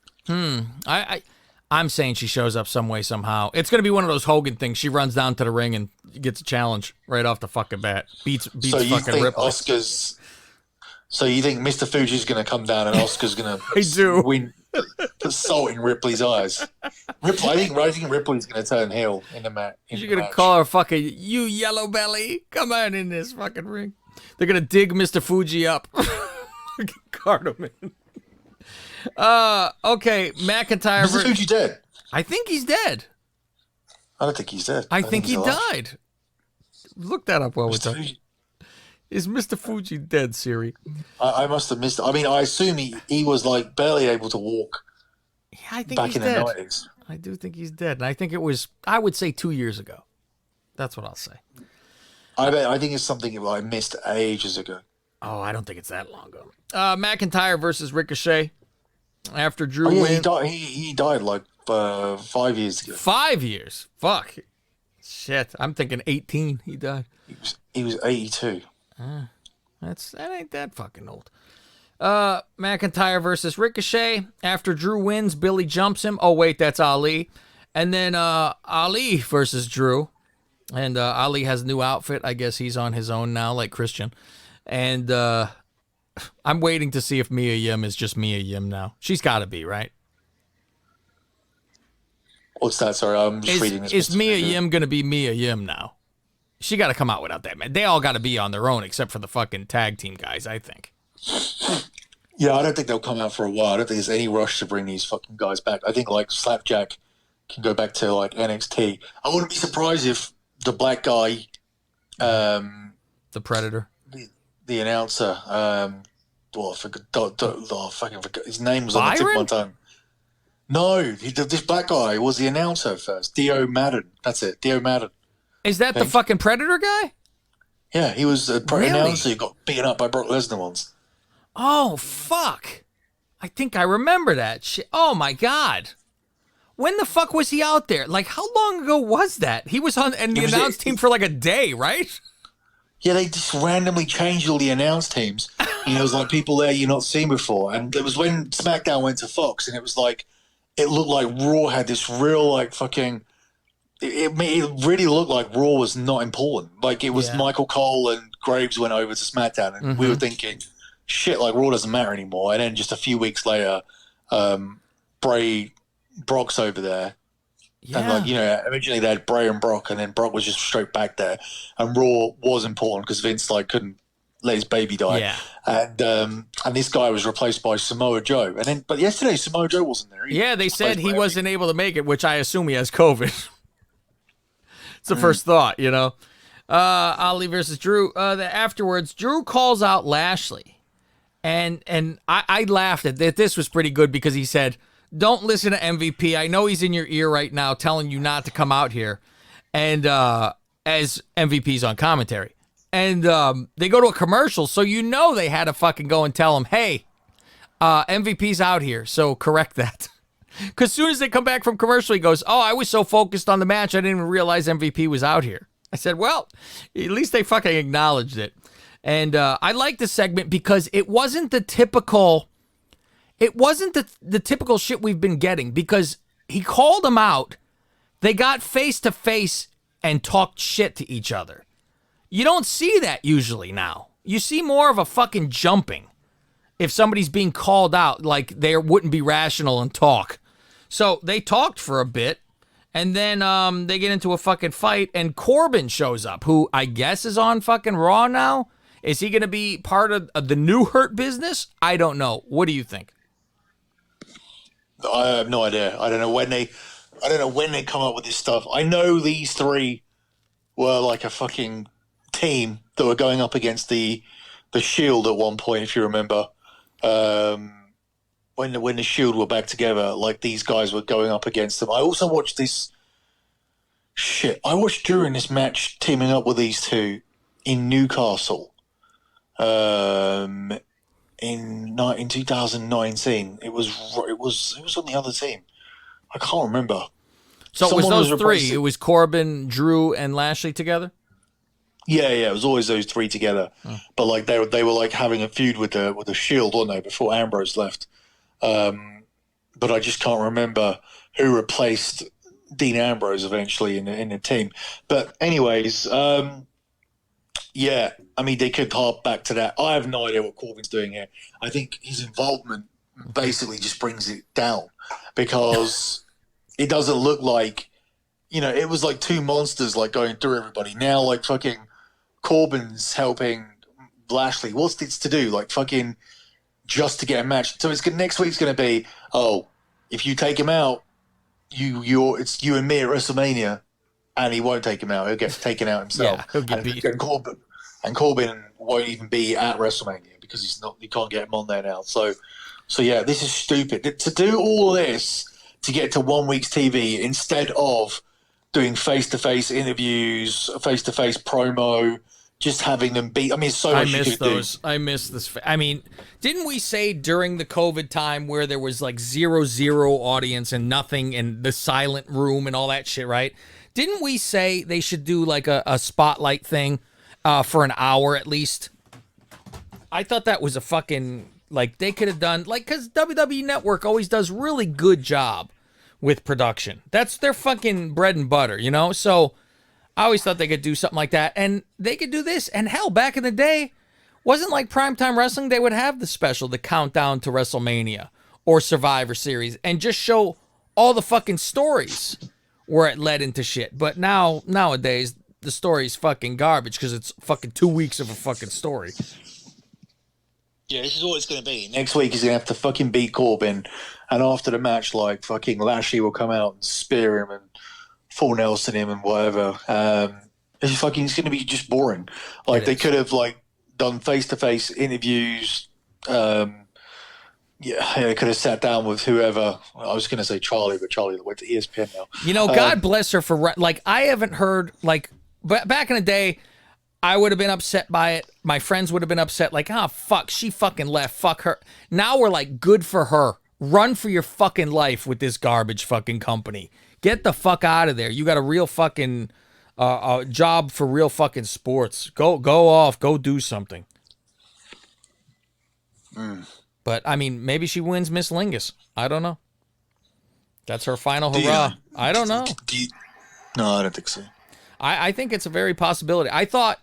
I'm saying she shows up some way somehow. It's gonna be one of those Hogan things. She runs down to the ring and gets a challenge right off the fucking bat. Beats so you fucking think Ripley. So you think Mr. Fuji's gonna come down and Oscar's gonna win? Put salt in Ripley's eyes. I think Ripley's going to turn heel in the match. You're going to call her fucking, you yellow belly. Come on in this fucking ring. They're going to dig Mr. Fuji up. Cart him in. Okay, McIntyre. Mr. Fuji dead? I think he's dead. I don't think he's dead. I think he died. Look that up while we're talking. Is Mr. Fuji dead, Siri? I must have missed it. I mean, I assume he was barely able to walk. Yeah, I think back he's in dead. The 90s. I do think he's dead. And I think it was, I would say 2 years ago. That's what I'll say. I think it's something I missed ages ago. Oh, I don't think it's that long ago. McIntyre versus Ricochet. After Drew wins. He died 5 years ago. 5 years? Fuck. Shit. I'm thinking 18 he died. He was 82. That ain't that fucking old. McIntyre versus Ricochet. After Drew wins, Billy jumps him. Oh, wait, that's Ali. And then Ali versus Drew. And Ali has a new outfit. I guess he's on his own now, like Christian. And I'm waiting to see if Mia Yim is just Mia Yim now. She's got to be, right? What's that? Sorry, I'm just reading this. Is Mia Yim going to be Mia Yim now? She got to come out without that, man. They all got to be on their own, except for the fucking tag team guys, I think. Yeah, I don't think they'll come out for a while. I don't think there's any rush to bring these fucking guys back. I think Slapjack can go back to NXT. I wouldn't be surprised if the black guy The Predator. The announcer. I fucking forgot. His name was on the tip of my tongue. No, this black guy was the announcer first. Dio Madden. That's it. Dio Madden. Is that the fucking Predator guy? Yeah, he was a announcer who got beaten up by Brock Lesnar once. Oh, fuck. I think I remember that shit. Oh, my God. When the fuck was he out there? Like, how long ago was that? He was on the announce team for like a day, right? Yeah, they just randomly changed all the announce teams. There was like people there you've not seen before. And it was when SmackDown went to Fox, and it was like, it looked like Raw had this real like fucking... It really looked like Raw was not important. Like, it was Michael Cole and Graves went over to SmackDown, and we were thinking, shit, like, Raw doesn't matter anymore. And then just a few weeks later, Brock's over there. Yeah. And, originally they had Bray and Brock, and then Brock was just straight back there. And Raw was important because Vince, like, couldn't let his baby die. Yeah. And this guy was replaced by Samoa Joe. But yesterday, Samoa Joe wasn't there either. Yeah, they said he wasn't able to make it, which I assume he has COVID. It's the first thought, Ali versus Drew. Afterwards, Drew calls out Lashley. And I laughed at that. This was pretty good because he said, don't listen to MVP. I know he's in your ear right now telling you not to come out here. And as MVP's on commentary. And they go to a commercial, so they had to fucking go and tell him, hey, MVP's out here, so correct that. Because as soon as they come back from commercial, he goes, oh, I was so focused on the match, I didn't even realize MVP was out here. I said, well, at least they fucking acknowledged it. And I like the segment because it wasn't the typical... It wasn't the typical shit we've been getting because he called them out. They got face-to-face and talked shit to each other. You don't see that usually now. You see more of a fucking jumping if somebody's being called out, like they wouldn't be rational and talk. So they talked for a bit, and then they get into a fucking fight, and Corbin shows up, who I guess is on fucking Raw now. Is he going to be part of the new Hurt Business? I don't know. What do you think? I have no idea. I don't know when they come up with this stuff. I know these three were like a fucking team that were going up against the Shield at one point, if you remember. When the Shield were back together, like these guys were going up against them. I also watched this shit. I watched during this match teaming up with these two in Newcastle. In 2019, it was on the other team. I can't remember. So it was those three. It was Corbin, Drew, and Lashley together. Yeah. It was always those three together. But like they were like having a feud with the Shield, weren't they? Before Ambrose left. But I just can't remember who replaced Dean Ambrose eventually in the team. But anyways, yeah. I mean, they could harp back to that. I have no idea what Corbin's doing here. I think his involvement basically just brings it down because it doesn't look like, it was like two monsters like going through everybody. Now, like fucking Corbin's helping Lashley. What's this to do? Like fucking just to get a match. So next week's going to be, if you take him out, it's you and me at WrestleMania, and he won't take him out. He'll get taken out himself. Yeah, he'll get beat. And Corbin won't even be at WrestleMania because you can't get him on there now. So yeah, this is stupid. To do all this to get to 1 week's TV instead of doing face-to-face interviews, face-to-face promo, just having them beat. I mean, so much. I miss those. I miss this. I mean, didn't we say during the COVID time where there was like 0 audience and nothing and the silent room and all that shit, right? Didn't we say they should do like a spotlight thing? For an hour at least. I thought that was a fucking, like, they could have done, like, because WWE Network always does really good job with production. That's their fucking bread and butter, So I always thought they could do something like that. And they could do this. And hell, back in the day, wasn't like Primetime Wrestling, they would have the countdown to WrestleMania or Survivor Series and just show all the fucking stories where it led into shit. But nowadays, the story's fucking garbage because it's fucking 2 weeks of a fucking story. Yeah, this is what it's going to be. Next week he's going to have to fucking beat Corbin, and after the match, like, fucking Lashley will come out and spear him and full Nelson him and whatever. It's going to be just boring. Like they could have like done face-to-face interviews. They could have sat down with whoever. I was going to say Charlie, but Charlie went to ESPN now. You know, God bless her for like. I haven't heard like back in the day. I would have been upset by it. My friends would have been upset. Like, fuck, she fucking left. Fuck her. Now we're like, good for her. Run for your fucking life with this garbage fucking company. Get the fuck out of there. You got a real fucking job for real fucking sports. Go off. Go do something. But, I mean, maybe she wins Miss Lingus. I don't know. That's her final hurrah. I don't know. No, I don't think so. I think it's a very possibility. I thought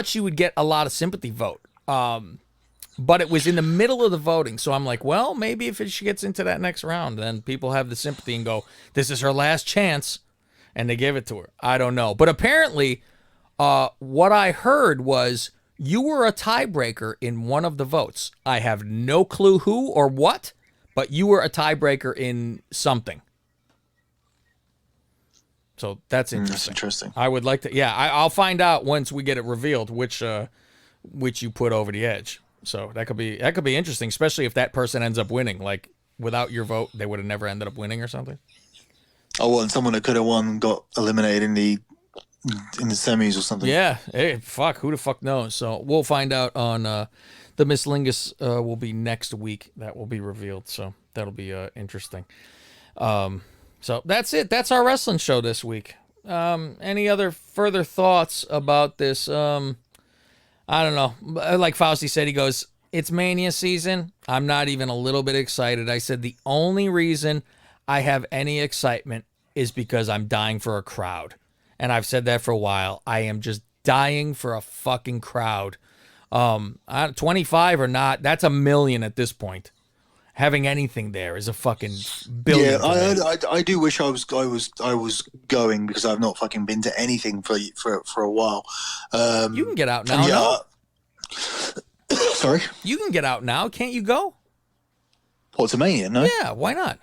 she would get a lot of sympathy vote. But it was in the middle of the voting. So I'm like, well, maybe if she gets into that next round, then people have the sympathy and go, this is her last chance. And they give it to her. I don't know. But apparently, what I heard was you were a tiebreaker in one of the votes. I have no clue who or what, but you were a tiebreaker in something. So that's interesting. That's interesting. I would like to, I'll find out once we get it revealed which you put over the edge. So that could be interesting, especially if that person ends up winning. Like without your vote, they would have never ended up winning or something. Oh, and someone that could have won got eliminated in the semis or something. Yeah. Hey, fuck. Who the fuck knows? So we'll find out on the Miss Lingus will be next week. That will be revealed. So that'll be interesting. So that's it. That's our wrestling show this week. Any other further thoughts about this? I don't know. Like Fauci said, he goes, it's Mania season. I'm not even a little bit excited. I said the only reason I have any excitement is because I'm dying for a crowd. And I've said that for a while. I am just dying for a fucking crowd. 25 or not, that's 1 million at this point. Having anything there is a fucking billion. Yeah, I do wish I was going because I've not fucking been to anything for a while. You can get out now. No? Sorry? You can get out now. Can't you go? What's a Mania? No? Yeah, why not?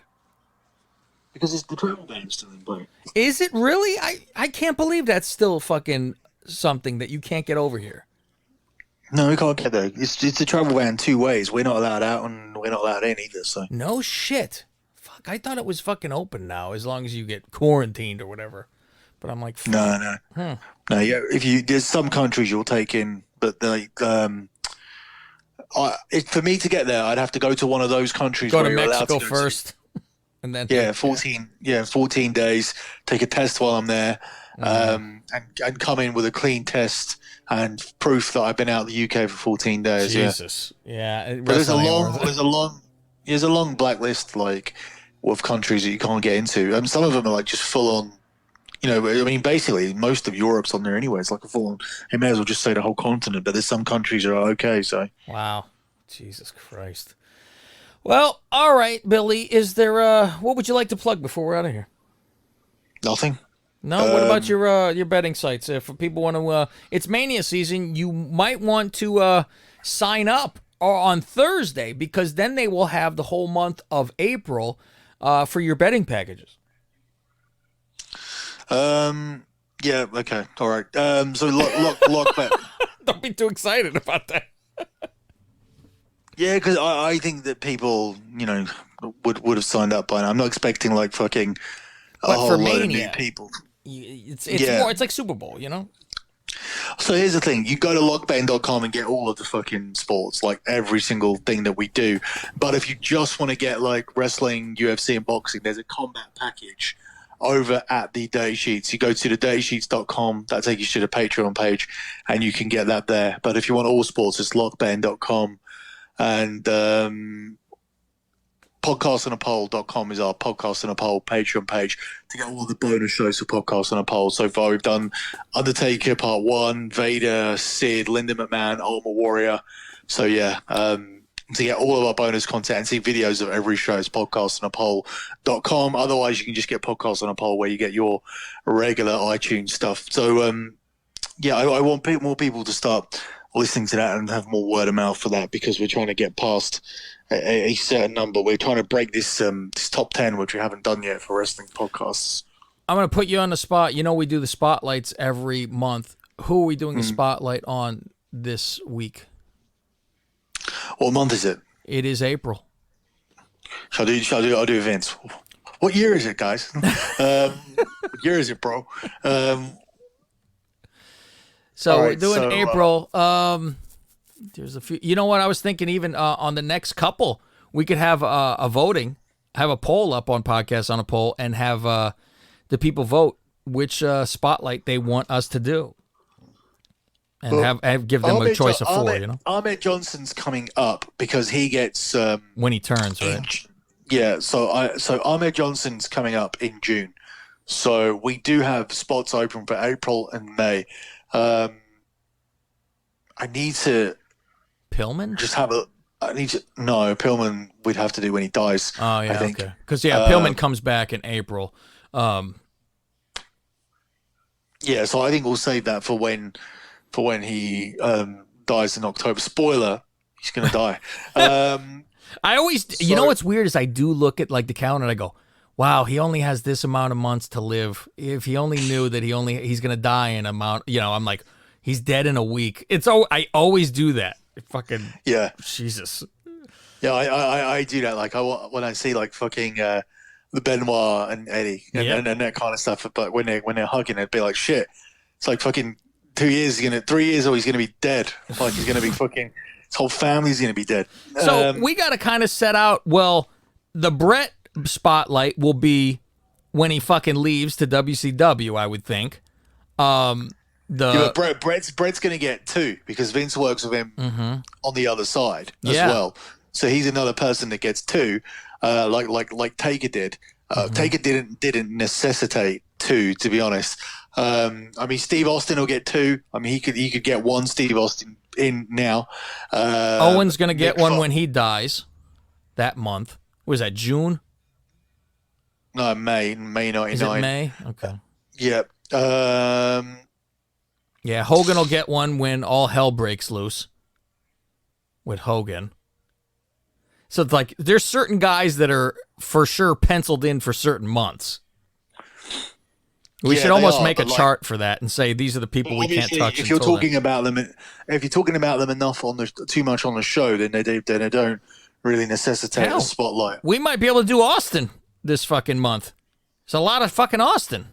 Because it's the travel ban still in play. Is it really? I can't believe that's still fucking something that you can't get over here. No, we can't get there. It's a travel ban 2 ways. We're not allowed out and we're not allowed in either. So no shit. Fuck, I thought it was fucking open now as long as you get quarantined or whatever. But I'm like, fuck. No. No, yeah. There's some countries you'll take in, but like, for me to get there, I'd have to go to one of those countries. Go where to you're Mexico allowed to first, and then 14 days. Take a test while I'm there, and come in with a clean test and proof that I've been out of the UK for 14 days. Jesus, yeah. But there's a long blacklist like of countries that you can't get into. Some of them are like just full on. You know, I mean, basically, most of Europe's on there anyway. It's like a full on. You may as well just say the whole continent. But there's some countries that are okay. So wow, Jesus Christ. Well, all right, Billy. Is there what would you like to plug before we're out of here? Nothing. No. What about your betting sites? If people want to, it's Mania season. You might want to sign up on Thursday because then they will have the whole month of April for your betting packages. Yeah. Okay. All right. So lock bet. Don't be too excited about that. Yeah, because I think that people, would have signed up by now. I'm not expecting like fucking a whole load of new people. It's more. It's like Super Bowl, So here's the thing: you go to lockbetting.com and get all of the fucking sports, like every single thing that we do. But if you just want to get like wrestling, UFC, and boxing, there's a combat package over at the Dirty Sheets. You go to the dirtysheets.com, that takes you to the Patreon page, and you can get that there. But if you want all sports, it's lockbetting.com. And podcastonapoll.com is our Podcast on a Poll Patreon page to get all the bonus shows for Podcast on a Poll. So far, we've done Undertaker Part 1, Vader, Sid, Linda McMahon, Ultimate Warrior. So, yeah, to get all of our bonus content and see videos of every show, it's podcastonapoll.com. Otherwise, you can just get Podcast on a Poll where you get your regular iTunes stuff. So, I want more people to start listening to that and have more word of mouth for that because we're trying to get past a certain number. We're trying to break this top 10, which we haven't done yet for wrestling podcasts. I'm going to put you on the spot. You know, we do the spotlights every month. Who are we doing the spotlight on this week? What month is it? It is April. I'll do Vince. What year is it, guys? What year is it, bro? So right, we're doing April. There's a few. You know what? I was thinking even on the next couple, we could have a voting, have a poll up on Podcast on a Poll, and have the people vote which spotlight they want us to do, and have give them a choice of four. You know, Ahmed Johnson's coming up because he gets when he turns, right? Yeah. So Ahmed Johnson's coming up in June. So we do have spots open for April and May. I need to Pillman just have a. No, Pillman we'd have to do when he dies. Oh yeah, I think. okay. Because Pillman comes back in April. Yeah, so I think we'll save that for when he dies in October. Spoiler: he's going to die. I always, you know what's weird is I do look at like the calendar and I go, wow, he only has this amount of months to live. If he only knew that he's going to die in amount, I'm like, he's dead in a week. I always do that. Fucking yeah, Jesus. Yeah, I do that. Like when I see like fucking the Benoit and Eddie and that kind of stuff. But when they're hugging, it'd be like shit. It's like fucking 3 years, or he's gonna be dead. Like he's gonna be fucking. His whole family's gonna be dead. So we got to kind of set out. Well, the Brett spotlight will be when he fucking leaves to WCW, I would think. Brett's gonna get two because Vince works with him on the other side as well. So he's another person that gets two, like Taker did. Taker didn't necessitate two, to be honest. I mean, Steve Austin will get two. I mean, he could get one Steve Austin in now. Owen's gonna get one when he dies that month. Was that June? No, May 99. Is it May? Okay. Yeah. Yeah, Hogan will get one when all hell breaks loose with Hogan. So it's like there's certain guys that are for sure penciled in for certain months. We should almost make a chart for that and say these are the people we can't touch. If you're talking about them enough too much on the show, then they don't really necessitate a spotlight. We might be able to do Austin this fucking month. It's a lot of fucking Austin.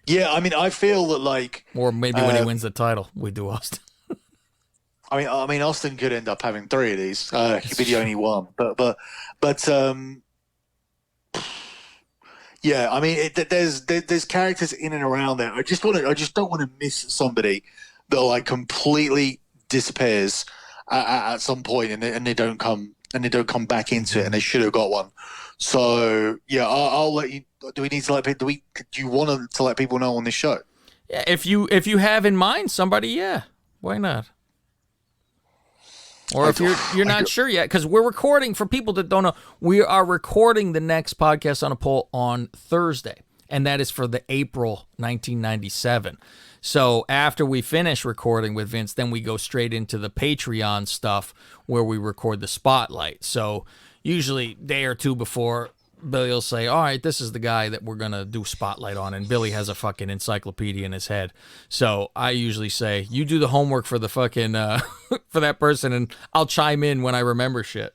Yeah, I mean, I feel that like, or maybe when he wins the title, we do Austin. I mean, Austin could end up having three of these. He could be the only one, but yeah. I mean, there's characters in and around there. I just don't want to miss somebody that like completely disappears at some point, and they don't come back into it, and they should have got one. So yeah, I'll let you. Do we need to let people? Do you want to let people know on this show? Yeah, if you have in mind somebody, yeah, why not? Or if you're not sure yet, because we're recording, for people that don't know, we are recording the next Podcast on a Poll on Thursday, and that is for the April 1997. So after we finish recording with Vince, then we go straight into the Patreon stuff where we record the spotlight. So usually a day or two before, Billy will say, all right, this is the guy that we're going to do spotlight on. And Billy has a fucking encyclopedia in his head. So I usually say, you do the homework for the fucking, for that person, and I'll chime in when I remember shit.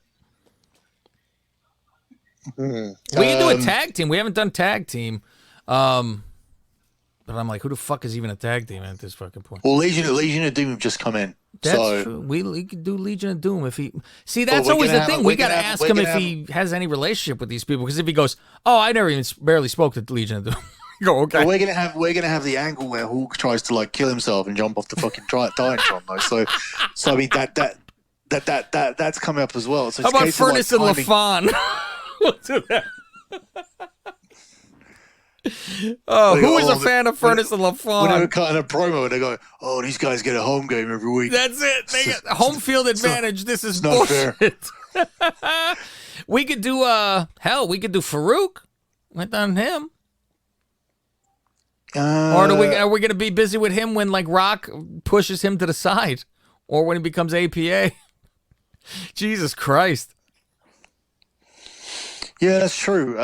We can do a tag team. We haven't done tag team. But I'm like, who the fuck is even a tag team at this fucking point? Well, Legion of Doom have just come in. That's true. We could do Legion of Doom if he. See, that's always the thing. We got to ask him if he has any relationship with these people. Because if he goes, "Oh, I never even barely spoke to Legion of Doom," go, "Okay." Well, we're gonna have the angle where Hulk tries to like kill himself and jump off the fucking Titantron, though. So I mean that's coming up as well. So how about Furnace and LaFon? We'll do that. Oh, who is a fan of Furnace and LaFon? When they were cutting a promo, and they go, "Oh, these guys get a home game every week." That's it. They get home field advantage. This is bullshit. Fair. We could do we could do Farouk. Went on him. Or are we gonna be busy with him when like Rock pushes him to the side, or when he becomes APA? Jesus Christ. Yeah, that's true.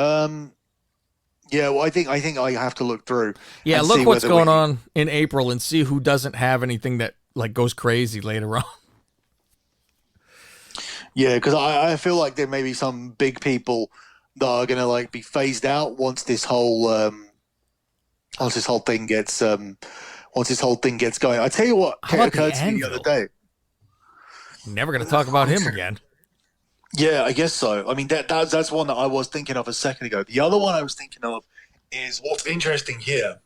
Yeah, well, I think I have to look through. Yeah, and look see what's whether going we, on in April and see who doesn't have anything that like goes crazy later on. Yeah, because I feel like there may be some big people that are gonna like be phased out once this whole thing gets going. I tell you what How about the occurred to me the other Anvil? day. Never going to talk about him again. Yeah, I guess so. I mean, that's one that I was thinking of a second ago. The other one I was thinking of is what's interesting here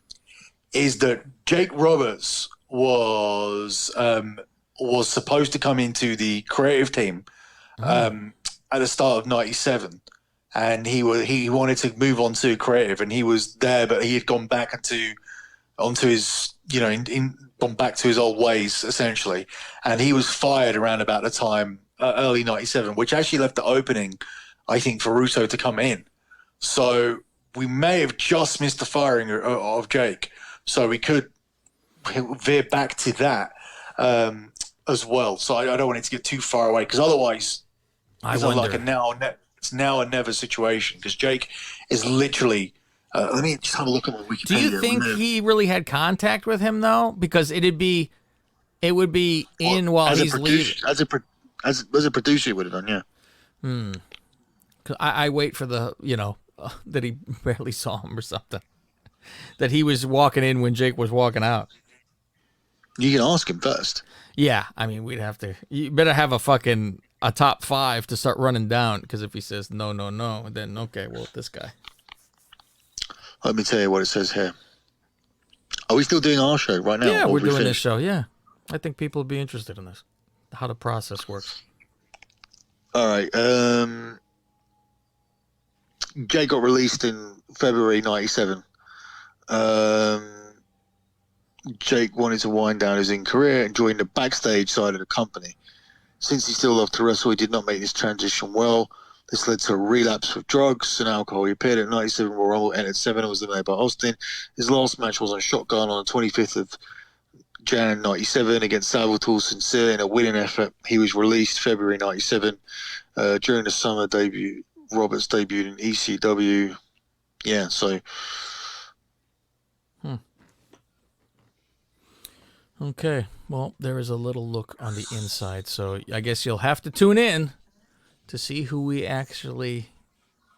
is that Jake Roberts was supposed to come into the creative team at the start of '97, and he wanted to move on to creative, and he was there, but he had gone back onto his gone back to his old ways essentially, and he was fired around about the time early '97, which actually left the opening, I think, for Russo to come in. So we may have just missed the firing of Jake, so we could veer back to that as well. So I don't want it to get too far away, because otherwise it's like it's now or never situation, because Jake is literally. Let me just have a look at my Wikipedia. Do you think he really had contact with him though? Because it would be while he's leaving. As a producer, he would have done, yeah. 'Cause I wait for the that he barely saw him or something. That he was walking in when Jake was walking out. You can ask him first. Yeah, I mean we'd have to. You better have a top 5 to start running down. Because if he says no, then okay, well this guy. Let me tell you what it says here. Are we still doing our show right now? Yeah, we're doing this show. Yeah, I think people would be interested in this, how the process works. All right. Jay got released in February '97. Jake wanted to wind down his in career and join the backstage side of the company. Since he still loved to wrestle, he did not make this transition well. This led to a relapse of drugs and alcohol. He appeared at 97 Royal Rumble, entered 7 and was eliminated by Austin. His last match was on Shotgun on the 25th of Jan 97 against Salvatore Sincere in a winning effort. He was released February 97. During the summer debut, Roberts debuted in ECW. Yeah, so... Okay, well, there is a little look on the inside, so I guess you'll have to tune in to see who we actually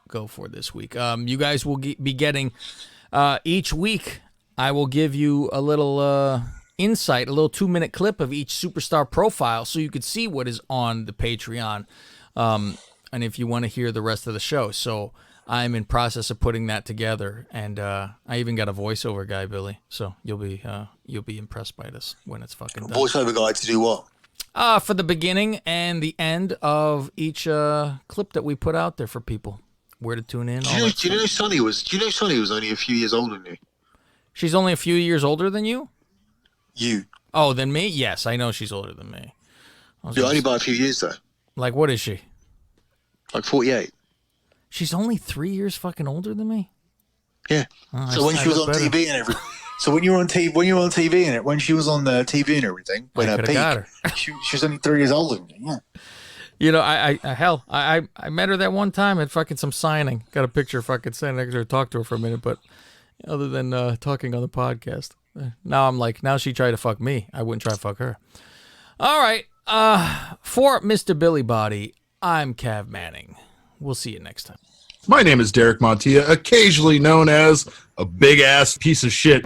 go for this week. You guys will be getting each week. I will give you a little insight, a little 2-minute clip of each superstar profile, so you could see what is on the Patreon, and if you want to hear the rest of the show. So I'm in process of putting that together, and I even got a voiceover guy, Billy. So you'll be impressed by this when it's fucking done. Voiceover guy to do what? For the beginning and the end of each clip that we put out there for people, where to tune in. Do you know Sonny was only a few years older than you? She's only a few years older than you? You. Oh, than me? Yes, I know she's older than me. You're only by a few years, though. Like, what is she? Like 48. She's only 3 years fucking older than me? Yeah. So when she was on TV and everything. So when you were on TV, when she was on the TV and everything, when her peak, she was only 3 years older than me. Yeah. You know, I met her that one time at fucking some signing. Got a picture fucking standing next to her, talked to her for a minute, but other than talking on the podcast, now I'm like, now she tried to fuck me. I wouldn't try to fuck her. All right. For Mr. Billy Body, I'm Cav Manning. We'll see you next time. My name is Derek Montilla, occasionally known as a big-ass piece of shit.